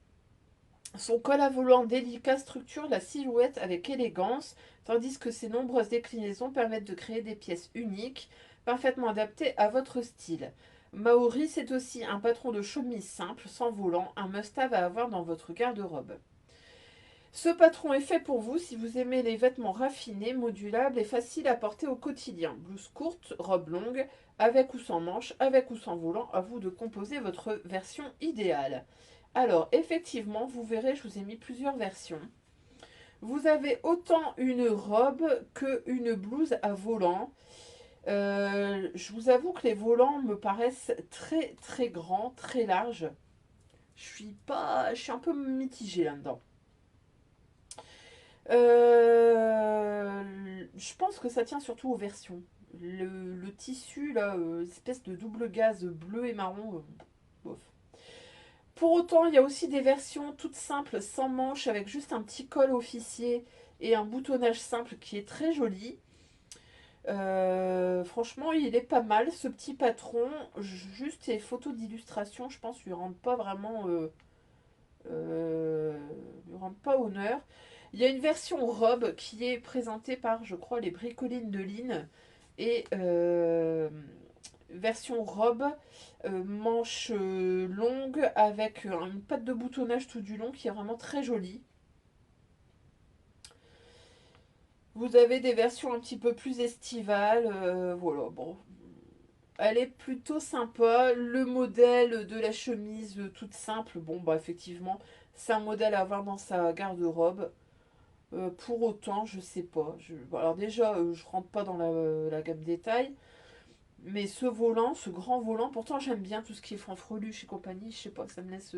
Son col à volant délicat structure la silhouette avec élégance, tandis que ses nombreuses déclinaisons permettent de créer des pièces uniques, parfaitement adaptées à votre style. Maori, c'est aussi un patron de chemise simple, sans volant, un must-have à avoir dans votre garde-robe. Ce patron est fait pour vous si vous aimez les vêtements raffinés, modulables et faciles à porter au quotidien. Blouse courte, robe longue, avec ou sans manches, avec ou sans volant, à vous de composer votre version idéale. Alors, effectivement, vous verrez, je vous ai mis plusieurs versions. Vous avez autant une robe qu'une blouse à volant. Je vous avoue que les volants me paraissent très très grands, très larges. Je suis un peu mitigée là-dedans. Je pense que ça tient surtout aux versions. Le tissu, là, espèce de double gaze bleu et marron, bof. Pour autant, il y a aussi des versions toutes simples, sans manches, avec juste un petit col officier et un boutonnage simple qui est très joli. Franchement, il est pas mal ce petit patron. Juste les photos d'illustration, je pense, lui rendent pas vraiment, lui rendent pas honneur. Il y a une version robe qui est présentée par, je crois, les Bricolines de Line et version robe, manche longue avec une patte de boutonnage tout du long qui est vraiment très jolie. Vous avez des versions un petit peu plus estivales, voilà, bon. Elle est plutôt sympa. Le modèle de la chemise toute simple, bon bah effectivement, c'est un modèle à avoir dans sa garde-robe. Pour autant, je sais pas. Alors déjà, je rentre pas dans la gamme détail. Mais ce volant, ce grand volant, pourtant j'aime bien tout ce qui est fanfreluche et compagnie. Je sais pas, ça me laisse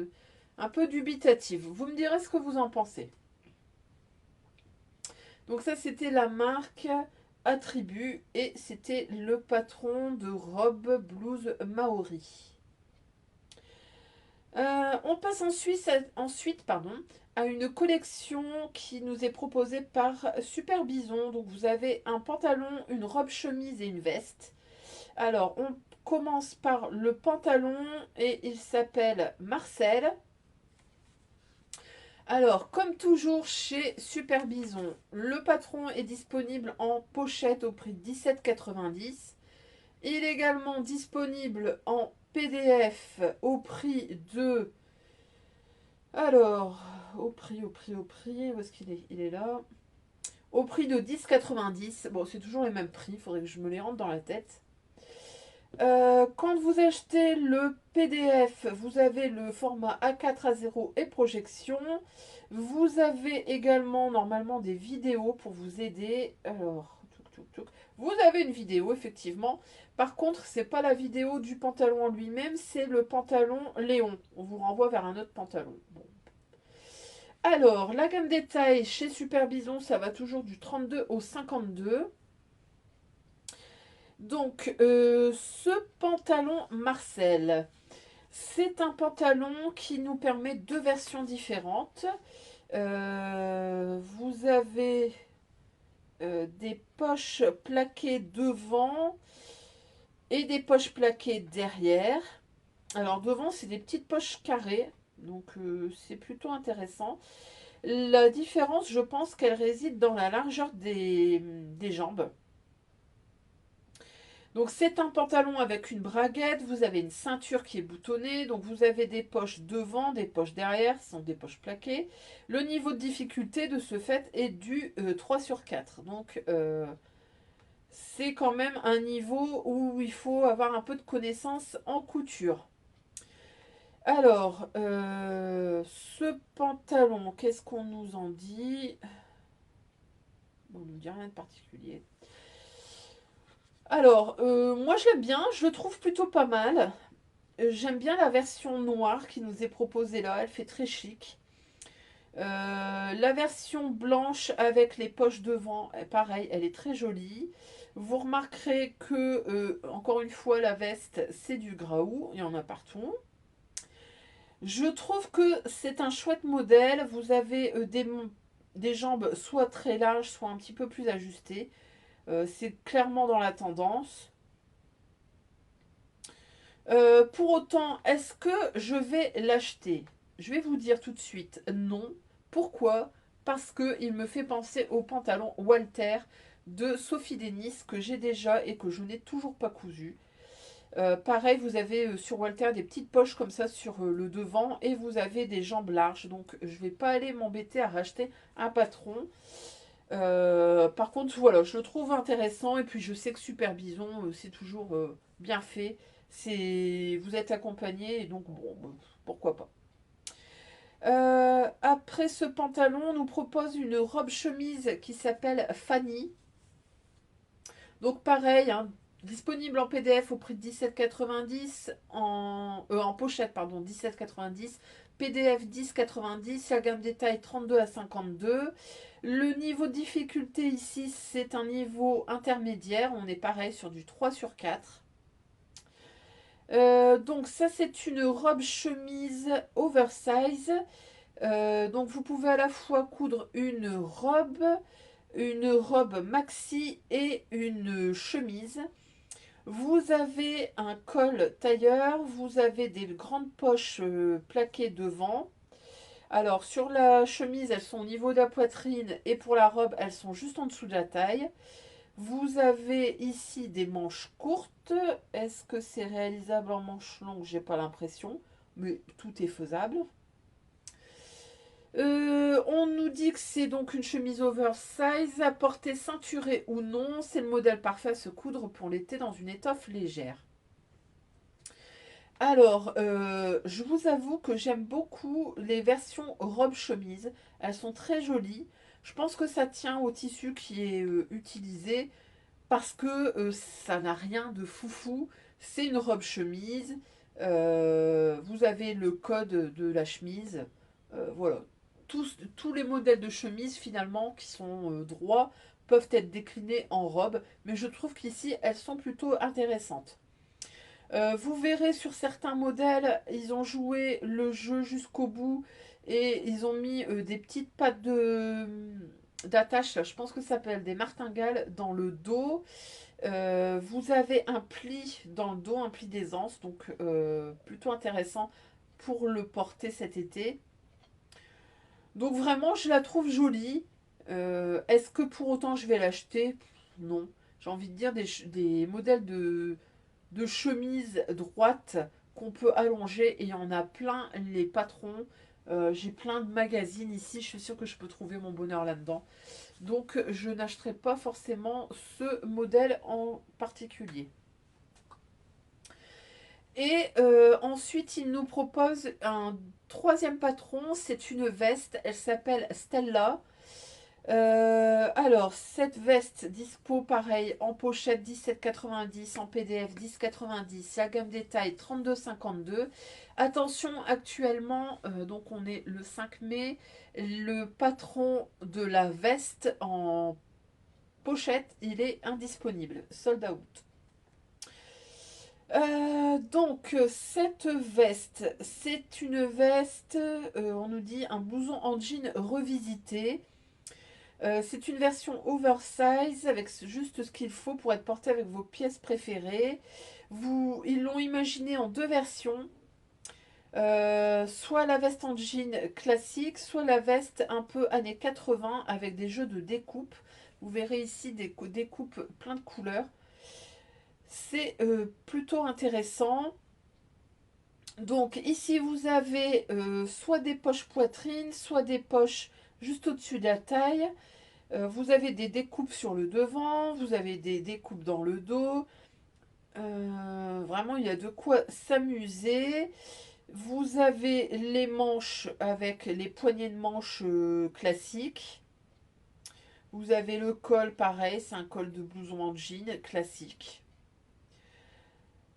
un peu dubitative. Vous me direz ce que vous en pensez. Donc ça, c'était la marque Attribut et c'était le patron de robe blouse Maori. On passe ensuite à une collection qui nous est proposée par Super Bison. Donc vous avez un pantalon, une robe chemise et une veste. Alors commence par le pantalon et il s'appelle Marcel. Alors, comme toujours chez Super Bison, le patron est disponible en pochette au prix de 17,90 €. Il est également disponible en PDF au prix de... Alors, au prix, où est-ce qu'il est? Il est là. Au prix de 10,90 €. Bon, c'est toujours les mêmes prix, il faudrait que je me les rentre dans la tête. Quand vous achetez le PDF, vous avez le format A4 A0 et projection. Vous avez également normalement des vidéos pour vous aider. Alors, vous avez une vidéo effectivement. Par contre, c'est pas la vidéo du pantalon en lui-même, c'est le pantalon Léon. On vous renvoie vers un autre pantalon. Bon. Alors, la gamme des tailles chez Super Bison, ça va toujours du 32 au 52. Donc, ce pantalon Marcel, c'est un pantalon qui nous permet deux versions différentes. Vous avez des poches plaquées devant et des poches plaquées derrière. Alors, devant, c'est des petites poches carrées, donc c'est plutôt intéressant. La différence, je pense qu'elle réside dans la largeur des jambes. Donc c'est un pantalon avec une braguette, vous avez une ceinture qui est boutonnée, donc vous avez des poches devant, des poches derrière, ce sont des poches plaquées. Le niveau de difficulté de ce fait est du 3/4. Donc c'est quand même un niveau où il faut avoir un peu de connaissance en couture. Alors, ce pantalon, qu'est-ce qu'on nous en dit? Bon, on ne nous dit rien de particulier. Alors, moi je l'aime bien, je le trouve plutôt pas mal. J'aime bien la version noire qui nous est proposée là, elle fait très chic. La version blanche avec les poches devant, pareil, elle est très jolie. Vous remarquerez que, encore une fois, la veste, c'est du Graou, il y en a partout. Je trouve que c'est un chouette modèle. Vous avez des jambes soit très larges, soit un petit peu plus ajustées. C'est clairement dans la tendance. Pour autant, est-ce que je vais l'acheter? Je vais vous dire tout de suite non. Pourquoi? Parce qu'il me fait penser au pantalon Walter de Sophie Denis que j'ai déjà et que je n'ai toujours pas cousu. Pareil, vous avez sur Walter des petites poches comme ça sur le devant et vous avez des jambes larges. Donc je ne vais pas aller m'embêter à racheter un patron. Par contre, voilà, je le trouve intéressant et puis je sais que Super Bison, c'est toujours bien fait. Vous êtes accompagné et donc bon, pourquoi pas. Après ce pantalon, on nous propose une robe chemise qui s'appelle Fanny. Donc pareil, hein, disponible en PDF au prix de 17,90, en pochette, pardon, 17,90, PDF 10,90, la gamme détail 32 à 52. Le niveau de difficulté ici, c'est un niveau intermédiaire, on est pareil sur du 3/4. Donc ça, c'est une robe chemise oversize. Donc vous pouvez à la fois coudre une robe maxi et une chemise. Vous avez un col tailleur, vous avez des grandes poches plaquées devant. Alors sur la chemise, elles sont au niveau de la poitrine et pour la robe, elles sont juste en dessous de la taille. Vous avez ici des manches courtes. Est-ce que c'est réalisable en manches longues? J'ai pas l'impression, mais tout est faisable. On nous dit que c'est donc une chemise oversize à portée ceinturée ou non. C'est le modèle parfait à se coudre pour l'été dans une étoffe légère. Alors, je vous avoue que j'aime beaucoup les versions robe-chemise. Elles sont très jolies. Je pense que ça tient au tissu qui est utilisé parce que ça n'a rien de foufou. C'est une robe-chemise. Vous avez le code de la chemise. Voilà. Tous les modèles de chemise finalement qui sont droits peuvent être déclinés en robe. Mais je trouve qu'ici, elles sont plutôt intéressantes. Vous verrez sur certains modèles, ils ont joué le jeu jusqu'au bout et ils ont mis des petites pattes d'attache, je pense que ça s'appelle des martingales dans le dos. Vous avez un pli dans le dos, un pli d'aisance, donc plutôt intéressant pour le porter cet été. Donc vraiment, je la trouve jolie. Est-ce que pour autant je vais l'acheter? Non. J'ai envie de dire des modèles de chemises droites qu'on peut allonger et il y en a plein les patrons. J'ai plein de magazines ici, je suis sûre que je peux trouver mon bonheur là-dedans. Donc je n'achèterai pas forcément ce modèle en particulier. Et ensuite, il nous propose un troisième patron, c'est une veste, elle s'appelle Stella. Alors, cette veste dispo pareil en pochette 17,90, en PDF 10,90, la gamme détail 32,52. Attention, actuellement, donc on est le 5 mai, le patron de la veste en pochette, il est indisponible, sold out. Donc, cette veste, c'est une veste, on nous dit un blouson en jean revisité. C'est une version oversize avec juste ce qu'il faut pour être porté avec vos pièces préférées. Ils l'ont imaginé en deux versions. Soit la veste en jean classique, soit la veste un peu années 80 avec des jeux de découpe. Vous verrez ici des découpes plein de couleurs. C'est plutôt intéressant. Donc ici vous avez soit des poches poitrine, soit des poches juste au-dessus de la taille. Vous avez des découpes sur le devant, vous avez des découpes dans le dos. Vraiment, il y a de quoi s'amuser. Vous avez les manches avec les poignées de manches classiques. Vous avez le col, pareil, c'est un col de blouson en jean classique.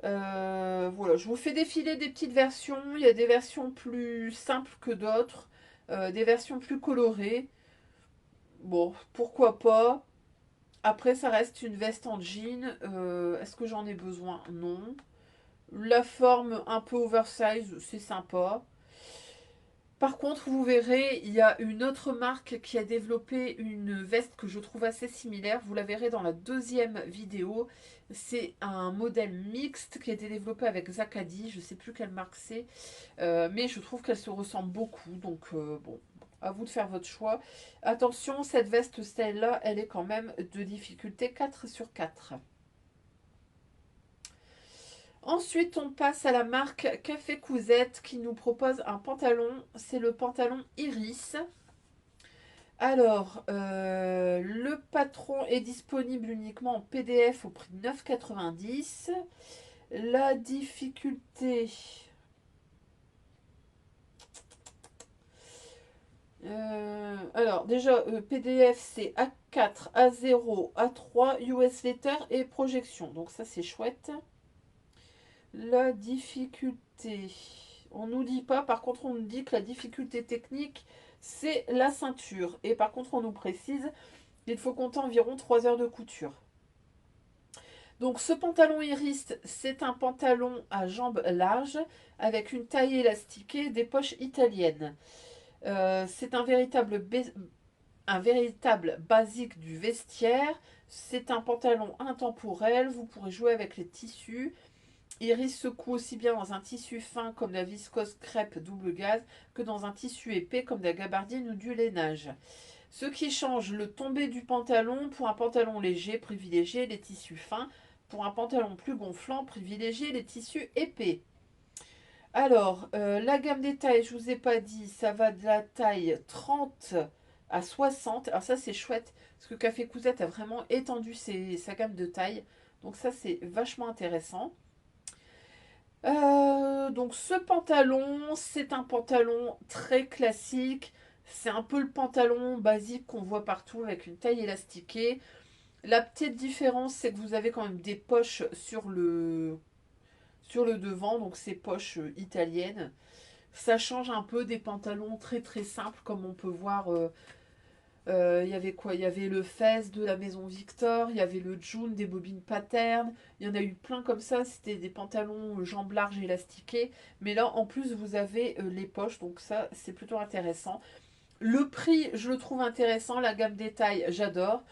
Voilà, je vous fais défiler des petites versions. Il y a des versions plus simples que d'autres, des versions plus colorées. Bon, pourquoi pas. Après, ça reste une veste en jean. Est-ce que j'en ai besoin? Non. La forme un peu oversize, c'est sympa. Par contre, vous verrez, il y a une autre marque qui a développé une veste que je trouve assez similaire. Vous la verrez dans la deuxième vidéo. C'est un modèle mixte qui a été développé avec Zakadi. Je ne sais plus quelle marque c'est. Mais je trouve qu'elle se ressemble beaucoup. Donc, bon, à vous de faire votre choix. Attention, cette veste, celle-là, elle est quand même de difficulté 4 sur 4. Ensuite, on passe à la marque Café Cousette qui nous propose un pantalon. C'est le pantalon Iris. Alors, le patron est disponible uniquement en PDF au prix de 9,90. La difficulté. Alors, déjà, PDF c'est A4, A0, A3, US Letter et projection. Donc, ça, c'est chouette. La difficulté. On nous dit pas, par contre, on nous dit que la difficulté technique, c'est la ceinture. Et par contre, on nous précise qu'il faut compter environ 3 heures de couture. Donc, ce pantalon Iris, c'est un pantalon à jambes larges avec une taille élastiquée et des poches italiennes. C'est un véritable basique du vestiaire. C'est un pantalon intemporel. Vous pourrez jouer avec les tissus. Iris se coud aussi bien dans un tissu fin comme la viscose crêpe double gaz que dans un tissu épais comme la gabardine ou du lainage. Ce qui change le tombé du pantalon, pour un pantalon léger, privilégiez les tissus fins. Pour un pantalon plus gonflant, privilégiez les tissus épais. Alors, la gamme des tailles, je ne vous ai pas dit, ça va de la taille 30 à 60. Alors ça, c'est chouette, parce que Café Cousette a vraiment étendu sa gamme de taille. Donc ça, c'est vachement intéressant. Donc ce pantalon, c'est un pantalon très classique. C'est un peu le pantalon basique qu'on voit partout avec une taille élastiquée. La petite différence, c'est que vous avez quand même des poches sur le devant, donc ces poches italiennes. Ça change un peu des pantalons très très simples comme on peut voir. Il y avait quoi? Il y avait le Fez de la maison Victor, il y avait le June des bobines Pattern, il y en a eu plein comme ça, c'était des pantalons jambes larges élastiqués, mais là en plus vous avez les poches, donc ça c'est plutôt intéressant. Le prix, je le trouve intéressant. La gamme détail, j'adore.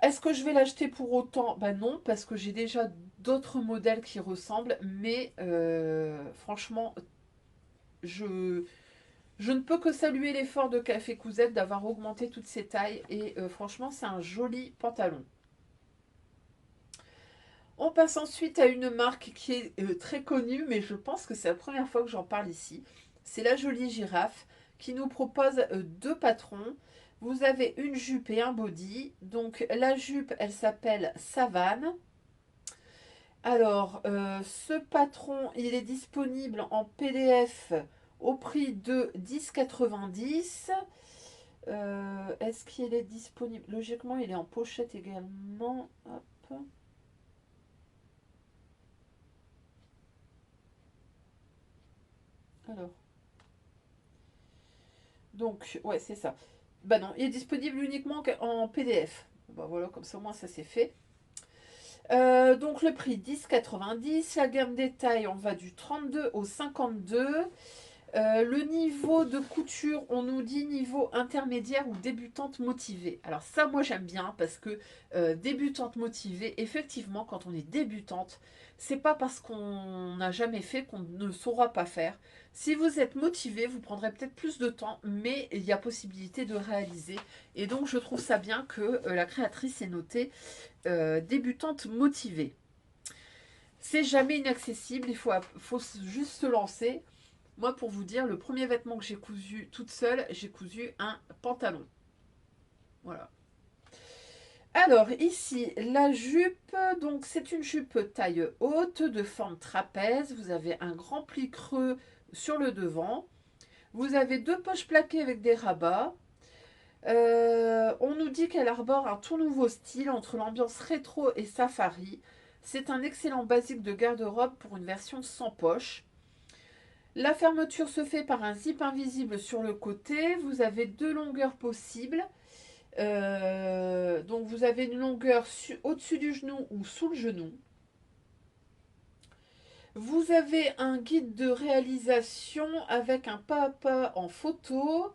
Est-ce que je vais l'acheter pour autant? Ben non, parce que j'ai déjà d'autres modèles qui ressemblent. Mais franchement, je, je ne peux que saluer l'effort de Café Couzette d'avoir augmenté toutes ces tailles. Et franchement, c'est un joli pantalon. On passe ensuite à une marque qui est très connue, mais je pense que c'est la première fois que j'en parle ici. C'est la Jolie Girafe qui nous propose deux patrons. Vous avez une jupe et un body. Donc la jupe, elle s'appelle Savane. Alors, ce patron, il est disponible en PDF au prix de 10,90. Est-ce qu'il est disponible? Logiquement, il est en pochette également. Hop. Alors, donc, ouais, c'est ça. Bah non, il est disponible uniquement en PDF. Bah voilà, comme ça au moins ça c'est fait. Donc le prix 10,90. La gamme détail, on va du 32 au 52. Le niveau de couture, on nous dit niveau intermédiaire ou débutante motivée. Alors ça, moi j'aime bien parce que débutante motivée, effectivement, quand on est débutante, c'est pas parce qu'on n'a jamais fait qu'on ne saura pas faire. Si vous êtes motivé, vous prendrez peut-être plus de temps, mais il y a possibilité de réaliser. Et donc je trouve ça bien que la créatrice ait noté débutante motivée. C'est jamais inaccessible, faut juste se lancer. Moi, pour vous dire, le premier vêtement que j'ai cousu toute seule, j'ai cousu un pantalon. Voilà. Alors, ici, la jupe, donc c'est une jupe taille haute de forme trapèze. Vous avez un grand pli creux sur le devant. Vous avez deux poches plaquées avec des rabats. On nous dit qu'elle arbore un tout nouveau style entre l'ambiance rétro et safari. C'est un excellent basique de garde-robe pour une version sans poche. La fermeture se fait par un zip invisible sur le côté. Vous avez deux longueurs possibles. Donc vous avez une longueur au-dessus du genou ou sous le genou. Vous avez un guide de réalisation avec un pas à pas en photo.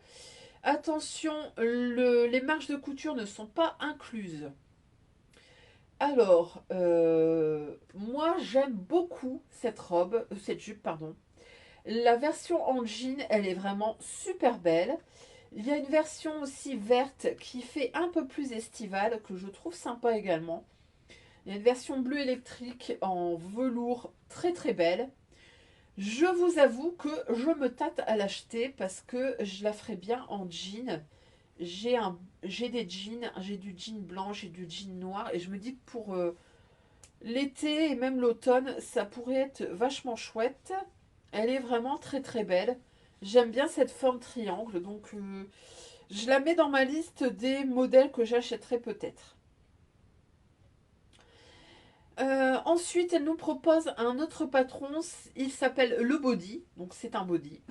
Attention, les marges de couture ne sont pas incluses. Alors, moi j'aime beaucoup cette robe, cette jupe, pardon. La version en jean, elle est vraiment super belle. Il y a une version aussi verte qui fait un peu plus estivale, que je trouve sympa également. Il y a une version bleu électrique en velours très très belle. Je vous avoue que je me tâte à l'acheter parce que je la ferai bien en jean. J'ai des jeans, j'ai du jean blanc, j'ai du jean noir et je me dis que pour l'été et même l'automne, ça pourrait être vachement chouette. Elle est vraiment très très belle. J'aime bien cette forme triangle, donc je la mets dans ma liste des modèles que j'achèterai peut-être. Ensuite, elle nous propose un autre patron. Il s'appelle le Body, donc c'est un body.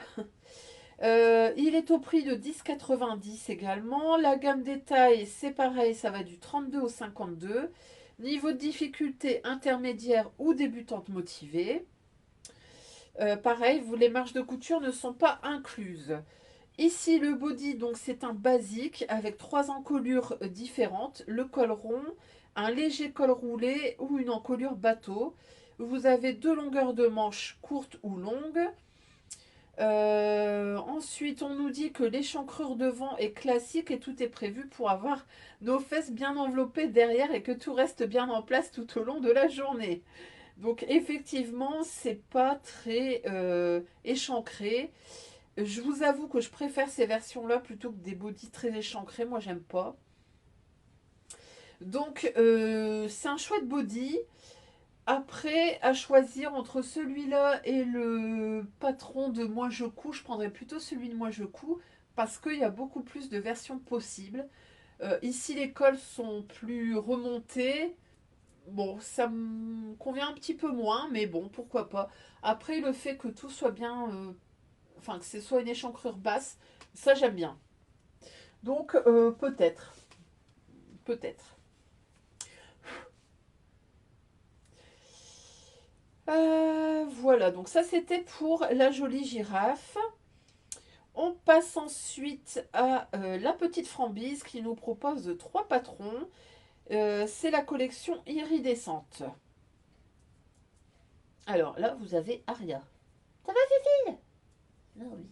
Il est au prix de 10,90 également. La gamme détail, c'est pareil, ça va du 32 au 52. Niveau de difficulté intermédiaire ou débutante motivée. Pareil, les marges de couture ne sont pas incluses. Ici, le body, donc c'est un basique avec trois encolures différentes. Le col rond, un léger col roulé ou une encolure bateau. Vous avez deux longueurs de manches courtes ou longues. Ensuite, on nous dit que l'échancrure devant est classique et tout est prévu pour avoir nos fesses bien enveloppées derrière et que tout reste bien en place tout au long de la journée. Donc effectivement, c'est pas très échancré. Je vous avoue que je préfère ces versions-là plutôt que des bodys très échancrés. Moi, j'aime pas. Donc, c'est un chouette body. Après, à choisir entre celui-là et le patron de Moi Je Couds, je prendrais plutôt celui de Moi Je Couds parce qu'il y a beaucoup plus de versions possibles. Ici, les cols sont plus remontés. Bon, ça me convient un petit peu moins, mais bon, pourquoi pas. Après, le fait que tout soit bien, enfin que ce soit une échancrure basse, ça j'aime bien. Donc, peut-être, peut-être. Voilà, donc ça c'était pour la jolie girafe. On passe ensuite à la petite Frambyse qui nous propose 3 patrons. C'est la collection iridescente. Alors là, vous avez Aria. Ça va, Cécile? Ah oui.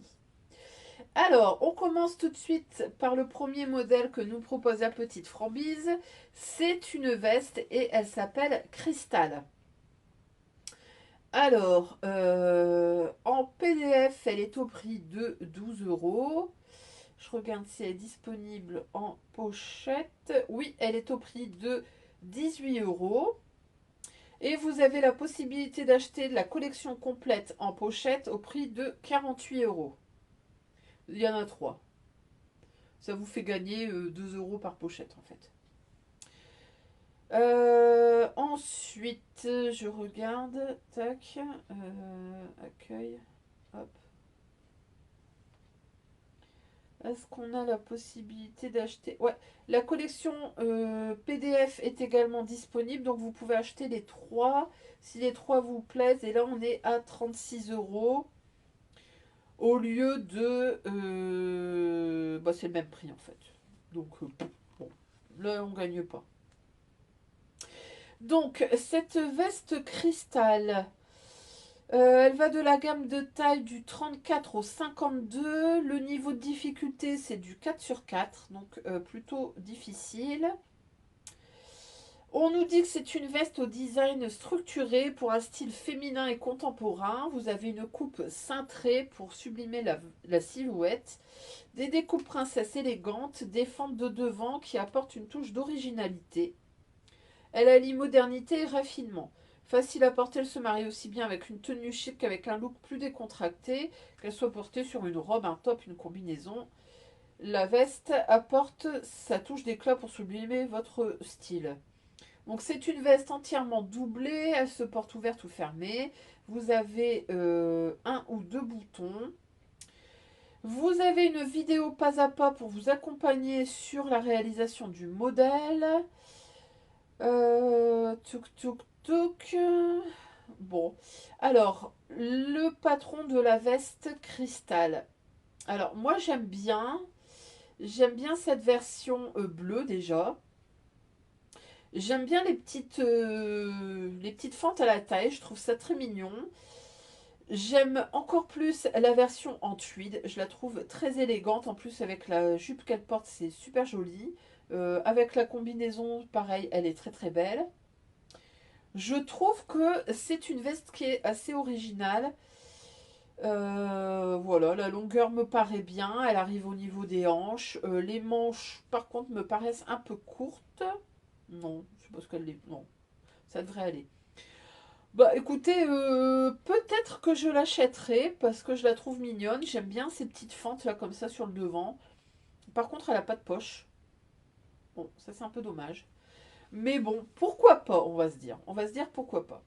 Alors, on commence tout de suite par le premier modèle que nous propose la petite Frambyse. C'est une veste et elle s'appelle Cristal. Alors, en PDF, elle est au prix de 12 euros. Je regarde si elle est disponible en pochette. Oui, elle est au prix de 18 euros. Et vous avez la possibilité d'acheter la collection complète en pochette au prix de 48 euros. Il y en a 3. Ça vous fait gagner 2 euros par pochette en fait. Ensuite, je regarde. Tac. Accueil. Hop. Est-ce qu'on a la possibilité d'acheter? Ouais, la collection PDF est également disponible, donc vous pouvez acheter les 3 si les 3 vous plaisent. Et là, on est à 36 euros au lieu de... bah, c'est le même prix en fait. Donc, bon, là, on gagne pas. Donc, cette veste cristal, elle va de la gamme de taille du 34 au 52. Le niveau de difficulté, c'est du 4 sur 4, donc plutôt difficile. On nous dit que c'est une veste au design structuré pour un style féminin et contemporain. Vous avez une coupe cintrée pour sublimer la silhouette. Des découpes princesses élégantes, des fentes de devant qui apportent une touche d'originalité. Elle allie modernité et raffinement. Facile à porter, elle se marie aussi bien avec une tenue chic qu'avec un look plus décontracté, qu'elle soit portée sur une robe, un top, une combinaison. La veste apporte sa touche d'éclat pour sublimer votre style. Donc c'est une veste entièrement doublée, elle se porte ouverte ou fermée. Vous avez un ou deux boutons. Vous avez une vidéo pas à pas pour vous accompagner sur la réalisation du modèle. Touk touk touk. Bon, alors le patron de la veste cristal. Alors moi j'aime bien cette version bleue déjà. J'aime bien les petites fentes à la taille, je trouve ça très mignon. J'aime encore plus la version en tweed, je la trouve très élégante. En plus, avec la jupe qu'elle porte, c'est super joli. Avec la combinaison, pareil, elle est très très belle. Je trouve que c'est une veste qui est assez originale. Voilà, la longueur me paraît bien, elle arrive au niveau des hanches. Les manches, par contre, me paraissent un peu courtes. Non, je suppose qu'elle est... Non, ça devrait aller. Bah écoutez, peut-être que je l'achèterai parce que je la trouve mignonne. J'aime bien ces petites fentes là comme ça sur le devant. Par contre, elle n'a pas de poche. Bon, ça c'est un peu dommage. Mais bon, pourquoi pas, on va se dire. On va se dire pourquoi pas.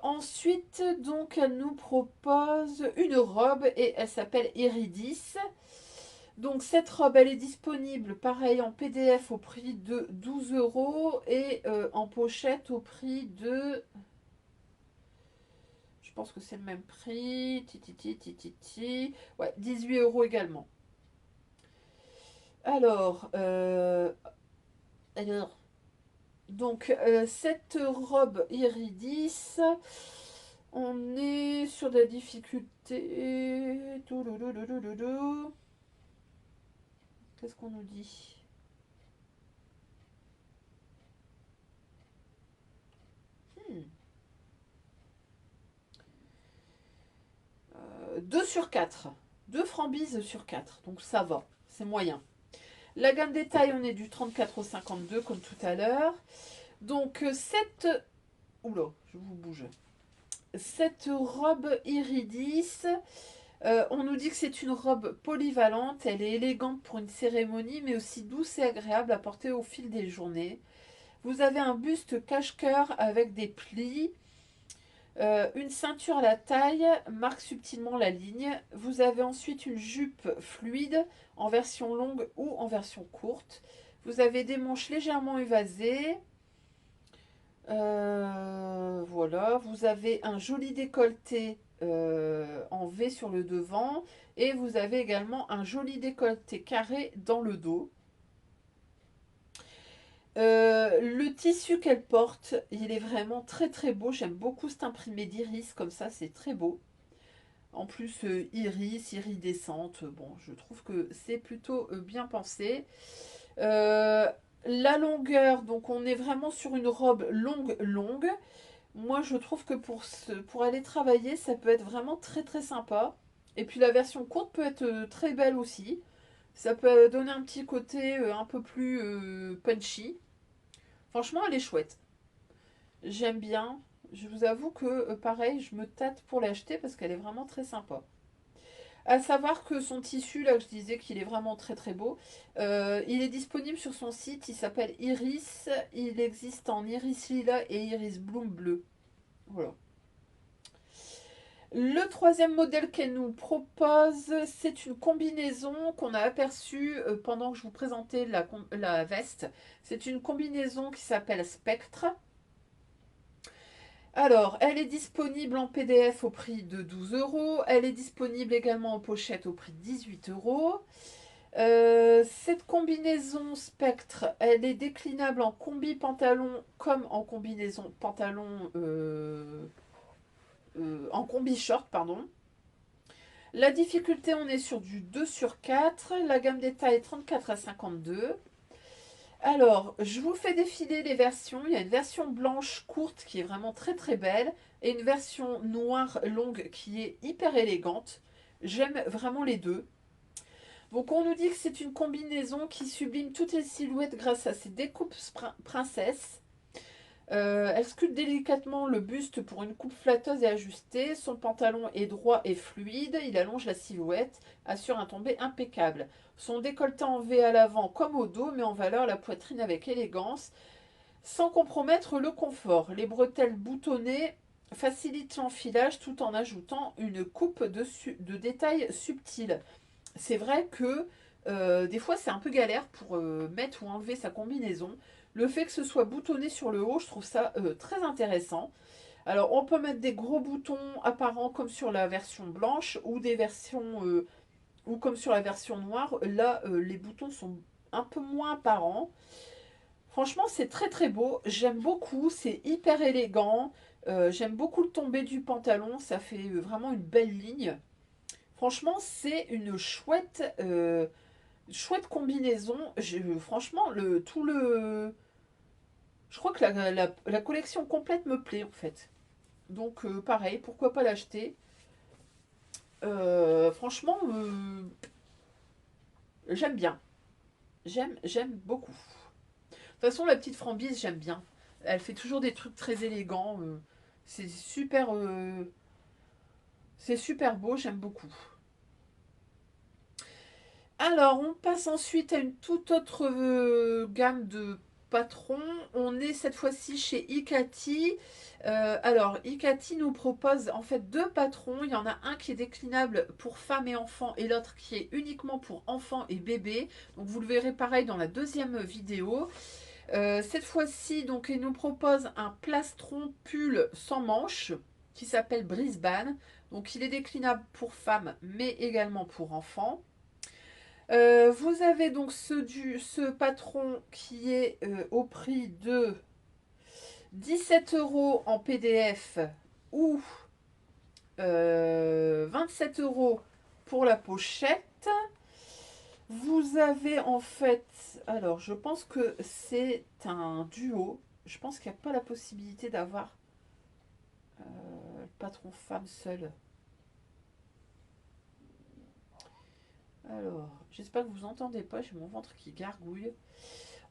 Ensuite, donc, elle nous propose une robe et elle s'appelle Iridis. Donc, cette robe, elle est disponible, pareil, en PDF au prix de 12 euros et en pochette au prix de... Je pense que c'est le même prix. Ouais, 18 euros également. Alors, donc, cette robe Iridis, on est sur de la difficulté. Qu'est-ce qu'on nous dit? Hmm. 2 sur 4. 2 Frambyses sur 4. Donc ça va, c'est moyen. La gamme des tailles, on est du 34 au 52 comme tout à l'heure. Donc cette... Oula, je vous bouge. Cette robe Iridis, on nous dit que c'est une robe polyvalente. Elle est élégante pour une cérémonie, mais aussi douce et agréable à porter au fil des journées. Vous avez un buste cache-cœur avec des plis. Une ceinture à la taille marque subtilement la ligne. Vous avez ensuite une jupe fluide en version longue ou en version courte. Vous avez des manches légèrement évasées. Voilà, vous avez un joli décolleté en V sur le devant. Et vous avez également un joli décolleté carré dans le dos. Le tissu qu'elle porte, il est vraiment très très beau. J'aime beaucoup cet imprimé d'iris comme ça, c'est très beau. En plus, iridescente. Bon, je trouve que c'est plutôt bien pensé. Euh, la longueur, donc on est vraiment sur une robe longue, longue. Moi, je trouve que pour aller travailler, ça peut être vraiment très très sympa. Et puis la version courte peut être très belle aussi. Ça peut donner un petit côté un peu plus punchy. Franchement, elle est chouette. J'aime bien. Je vous avoue que pareil, je me tâte pour l'acheter parce qu'elle est vraiment très sympa. À savoir que son tissu, là que je disais qu'il est vraiment très très beau, il est disponible sur son site, il s'appelle Iris, il existe en iris lila et iris bloom bleu. Voilà. Le troisième modèle qu'elle nous propose, c'est une combinaison qu'on a aperçue pendant que je vous présentais la veste. C'est une combinaison qui s'appelle Spectre. Alors, elle est disponible en PDF au prix de 12 euros. Elle est disponible également en pochette au prix de 18 euros. Cette combinaison Spectre, elle est déclinable en combi pantalon comme en combinaison pantalon en combi short, pardon. La difficulté, on est sur du 2 sur 4. La gamme des tailles 34 à 52. Alors, je vous fais défiler les versions. Il y a une version blanche courte qui est vraiment très très belle et une version noire longue qui est hyper élégante. J'aime vraiment les deux. Donc on nous dit que c'est une combinaison qui sublime toutes les silhouettes grâce à ses découpes princesses. Elle sculpte délicatement le buste pour une coupe flatteuse et ajustée. Son pantalon est droit et fluide. Il allonge la silhouette, assure un tombé impeccable. Son décolleté en V à l'avant comme au dos met en valeur la poitrine avec élégance, sans compromettre le confort. Les bretelles boutonnées facilitent l'enfilage tout en ajoutant une coupe de détails subtils. C'est vrai que des fois c'est un peu galère pour mettre ou enlever sa combinaison. Le fait que ce soit boutonné sur le haut, je trouve ça très intéressant. Alors on peut mettre des gros boutons apparents comme sur la version blanche ou des versions ou comme sur la version noire. Là les boutons sont un peu moins apparents. Franchement c'est très très beau. J'aime beaucoup, c'est hyper élégant. J'aime beaucoup le tombé du pantalon, ça fait vraiment une belle ligne. Franchement, c'est une chouette combinaison. Franchement, je crois que la collection complète me plaît en fait. Donc pareil, pourquoi pas l'acheter. Franchement, j'aime bien. J'aime beaucoup. De toute façon, la petite Frambise, j'aime bien. Elle fait toujours des trucs très élégants. C'est super, c'est super beau, j'aime beaucoup. Alors, on passe ensuite à une toute autre gamme de patrons. On est cette fois-ci chez Ikati. Alors, Ikati nous propose en fait deux patrons. Il y en a un qui est déclinable pour femmes et enfants et l'autre qui est uniquement pour enfants et bébés. Donc, vous le verrez pareil dans la deuxième vidéo. Cette fois-ci, donc, il nous propose un plastron pull sans manches qui s'appelle Brisbane. Donc, il est déclinable pour femmes mais également pour enfants. Vous avez donc ce patron qui est au prix de 17 euros en PDF ou 27 euros pour la pochette. Vous avez en fait, alors je pense que c'est un duo. Je pense qu'il n'y a pas la possibilité d'avoir le patron femme seul. Alors, j'espère que vous entendez pas, j'ai mon ventre qui gargouille.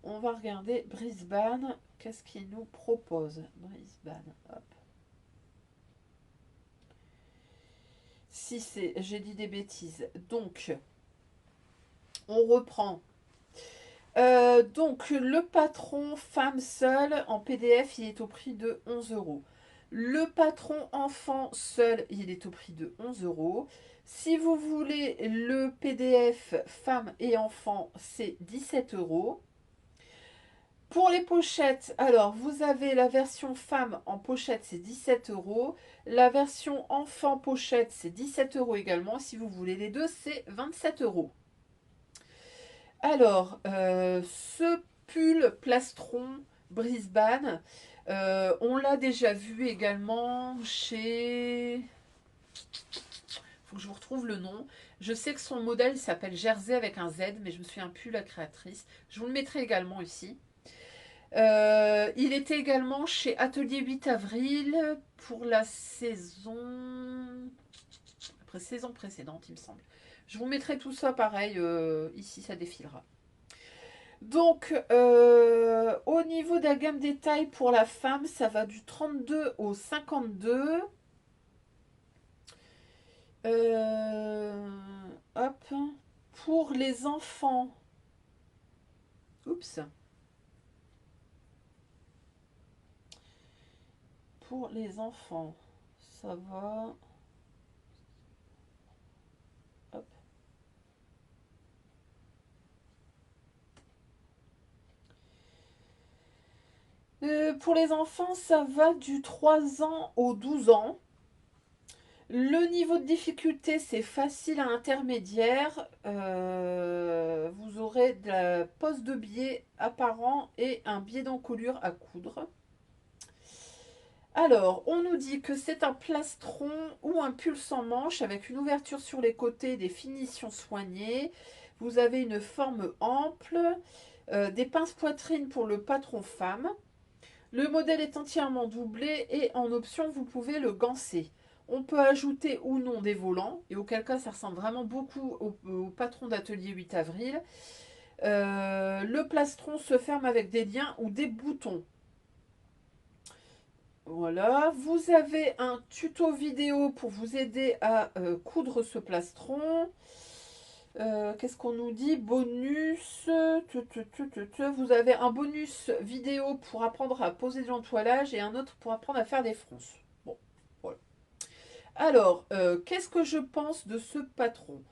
On va regarder Brisbane. Qu'est-ce qu'il nous propose? Brisbane, hop. Si c'est, j'ai dit des bêtises. Donc, on reprend. Donc, le patron femme seule en PDF, il est au prix de 11 euros. Le patron enfant seul, il est au prix de 11 euros. Si vous voulez le PDF femme et enfant, c'est 17 euros. Pour les pochettes, alors vous avez la version femme en pochette, c'est 17 €. La version enfant pochette, c'est 17 € également. Si vous voulez les deux, c'est 27 €. Alors, ce pull plastron Brisbane, on l'a déjà vu également chez... Faut que je vous retrouve le nom. Je sais que son modèle s'appelle Jersey avec un Z, mais je me souviens plus la créatrice. Je vous le mettrai également ici. Il était également chez Atelier 8 avril pour la saison... Après saison précédente, il me semble. Je vous mettrai tout ça pareil, ici ça défilera. Donc, au niveau de la gamme des tailles pour la femme, ça va du 32 au 52. Hop. Pour les enfants, oups. Pour les enfants, ça va. Hop. Pour les enfants, ça va du 3 ans au 12 ans. Le niveau de difficulté, c'est facile à intermédiaire. Vous aurez de la pose de biais apparent et un biais d'encolure à coudre. Alors, on nous dit que c'est un plastron ou un pull sans manche avec une ouverture sur les côtés, des finitions soignées. Vous avez une forme ample, des pinces poitrine pour le patron femme. Le modèle est entièrement doublé et en option, vous pouvez le ganser. On peut ajouter ou non des volants, et auquel cas ça ressemble vraiment beaucoup au patron d'atelier 8 avril. Le plastron se ferme avec des liens ou des boutons. Voilà, vous avez un tuto vidéo pour vous aider à coudre ce plastron. Qu'est-ce qu'on nous dit? Bonus. Vous avez un bonus vidéo pour apprendre à poser de l'entoilage et un autre pour apprendre à faire des fronces. Bon, voilà. Alors, qu'est-ce que je pense de ce patron?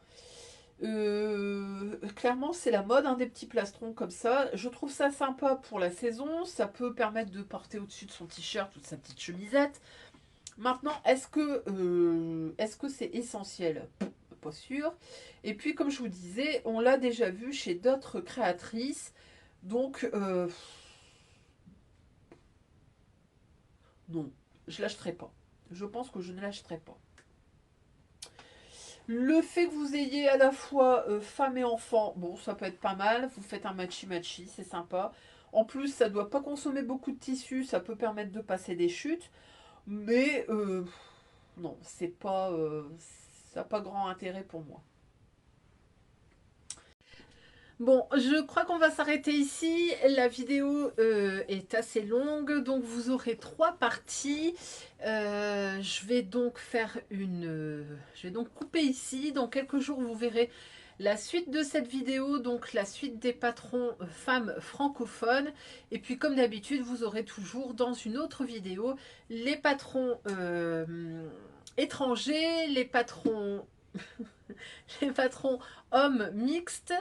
Clairement, c'est la mode, hein, des petits plastrons comme ça. Je trouve ça sympa pour la saison. Ça peut permettre de porter au-dessus de son t-shirt ou de sa petite chemisette. Maintenant, est-ce que c'est essentiel? Pas sûr. Et puis, comme je vous disais, on l'a déjà vu chez d'autres créatrices. Donc, non, je l'achèterai pas. Je pense que je ne l'achèterai pas. Le fait que vous ayez à la fois femme et enfant, bon, ça peut être pas mal. Vous faites un matchy-matchy, c'est sympa. En plus, ça ne doit pas consommer beaucoup de tissu, ça peut permettre de passer des chutes. Mais non, c'est pas, ça n'a pas grand intérêt pour moi. Bon, je crois qu'on va s'arrêter ici. La vidéo est assez longue, donc vous aurez 3 parties. Je vais donc je vais donc couper ici. Dans quelques jours, vous verrez la suite de cette vidéo, donc la suite des patrons femmes francophones. Et puis, comme d'habitude, vous aurez toujours dans une autre vidéo les patrons étrangers, les patrons les patrons hommes mixtes,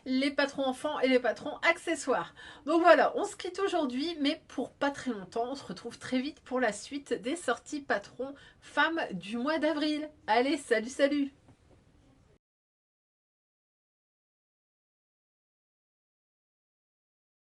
les patrons enfants et les patrons accessoires. Donc voilà, on se quitte aujourd'hui, mais pour pas très longtemps. On se retrouve très vite pour la suite des sorties patrons femmes du mois d'avril. Allez, salut, salut!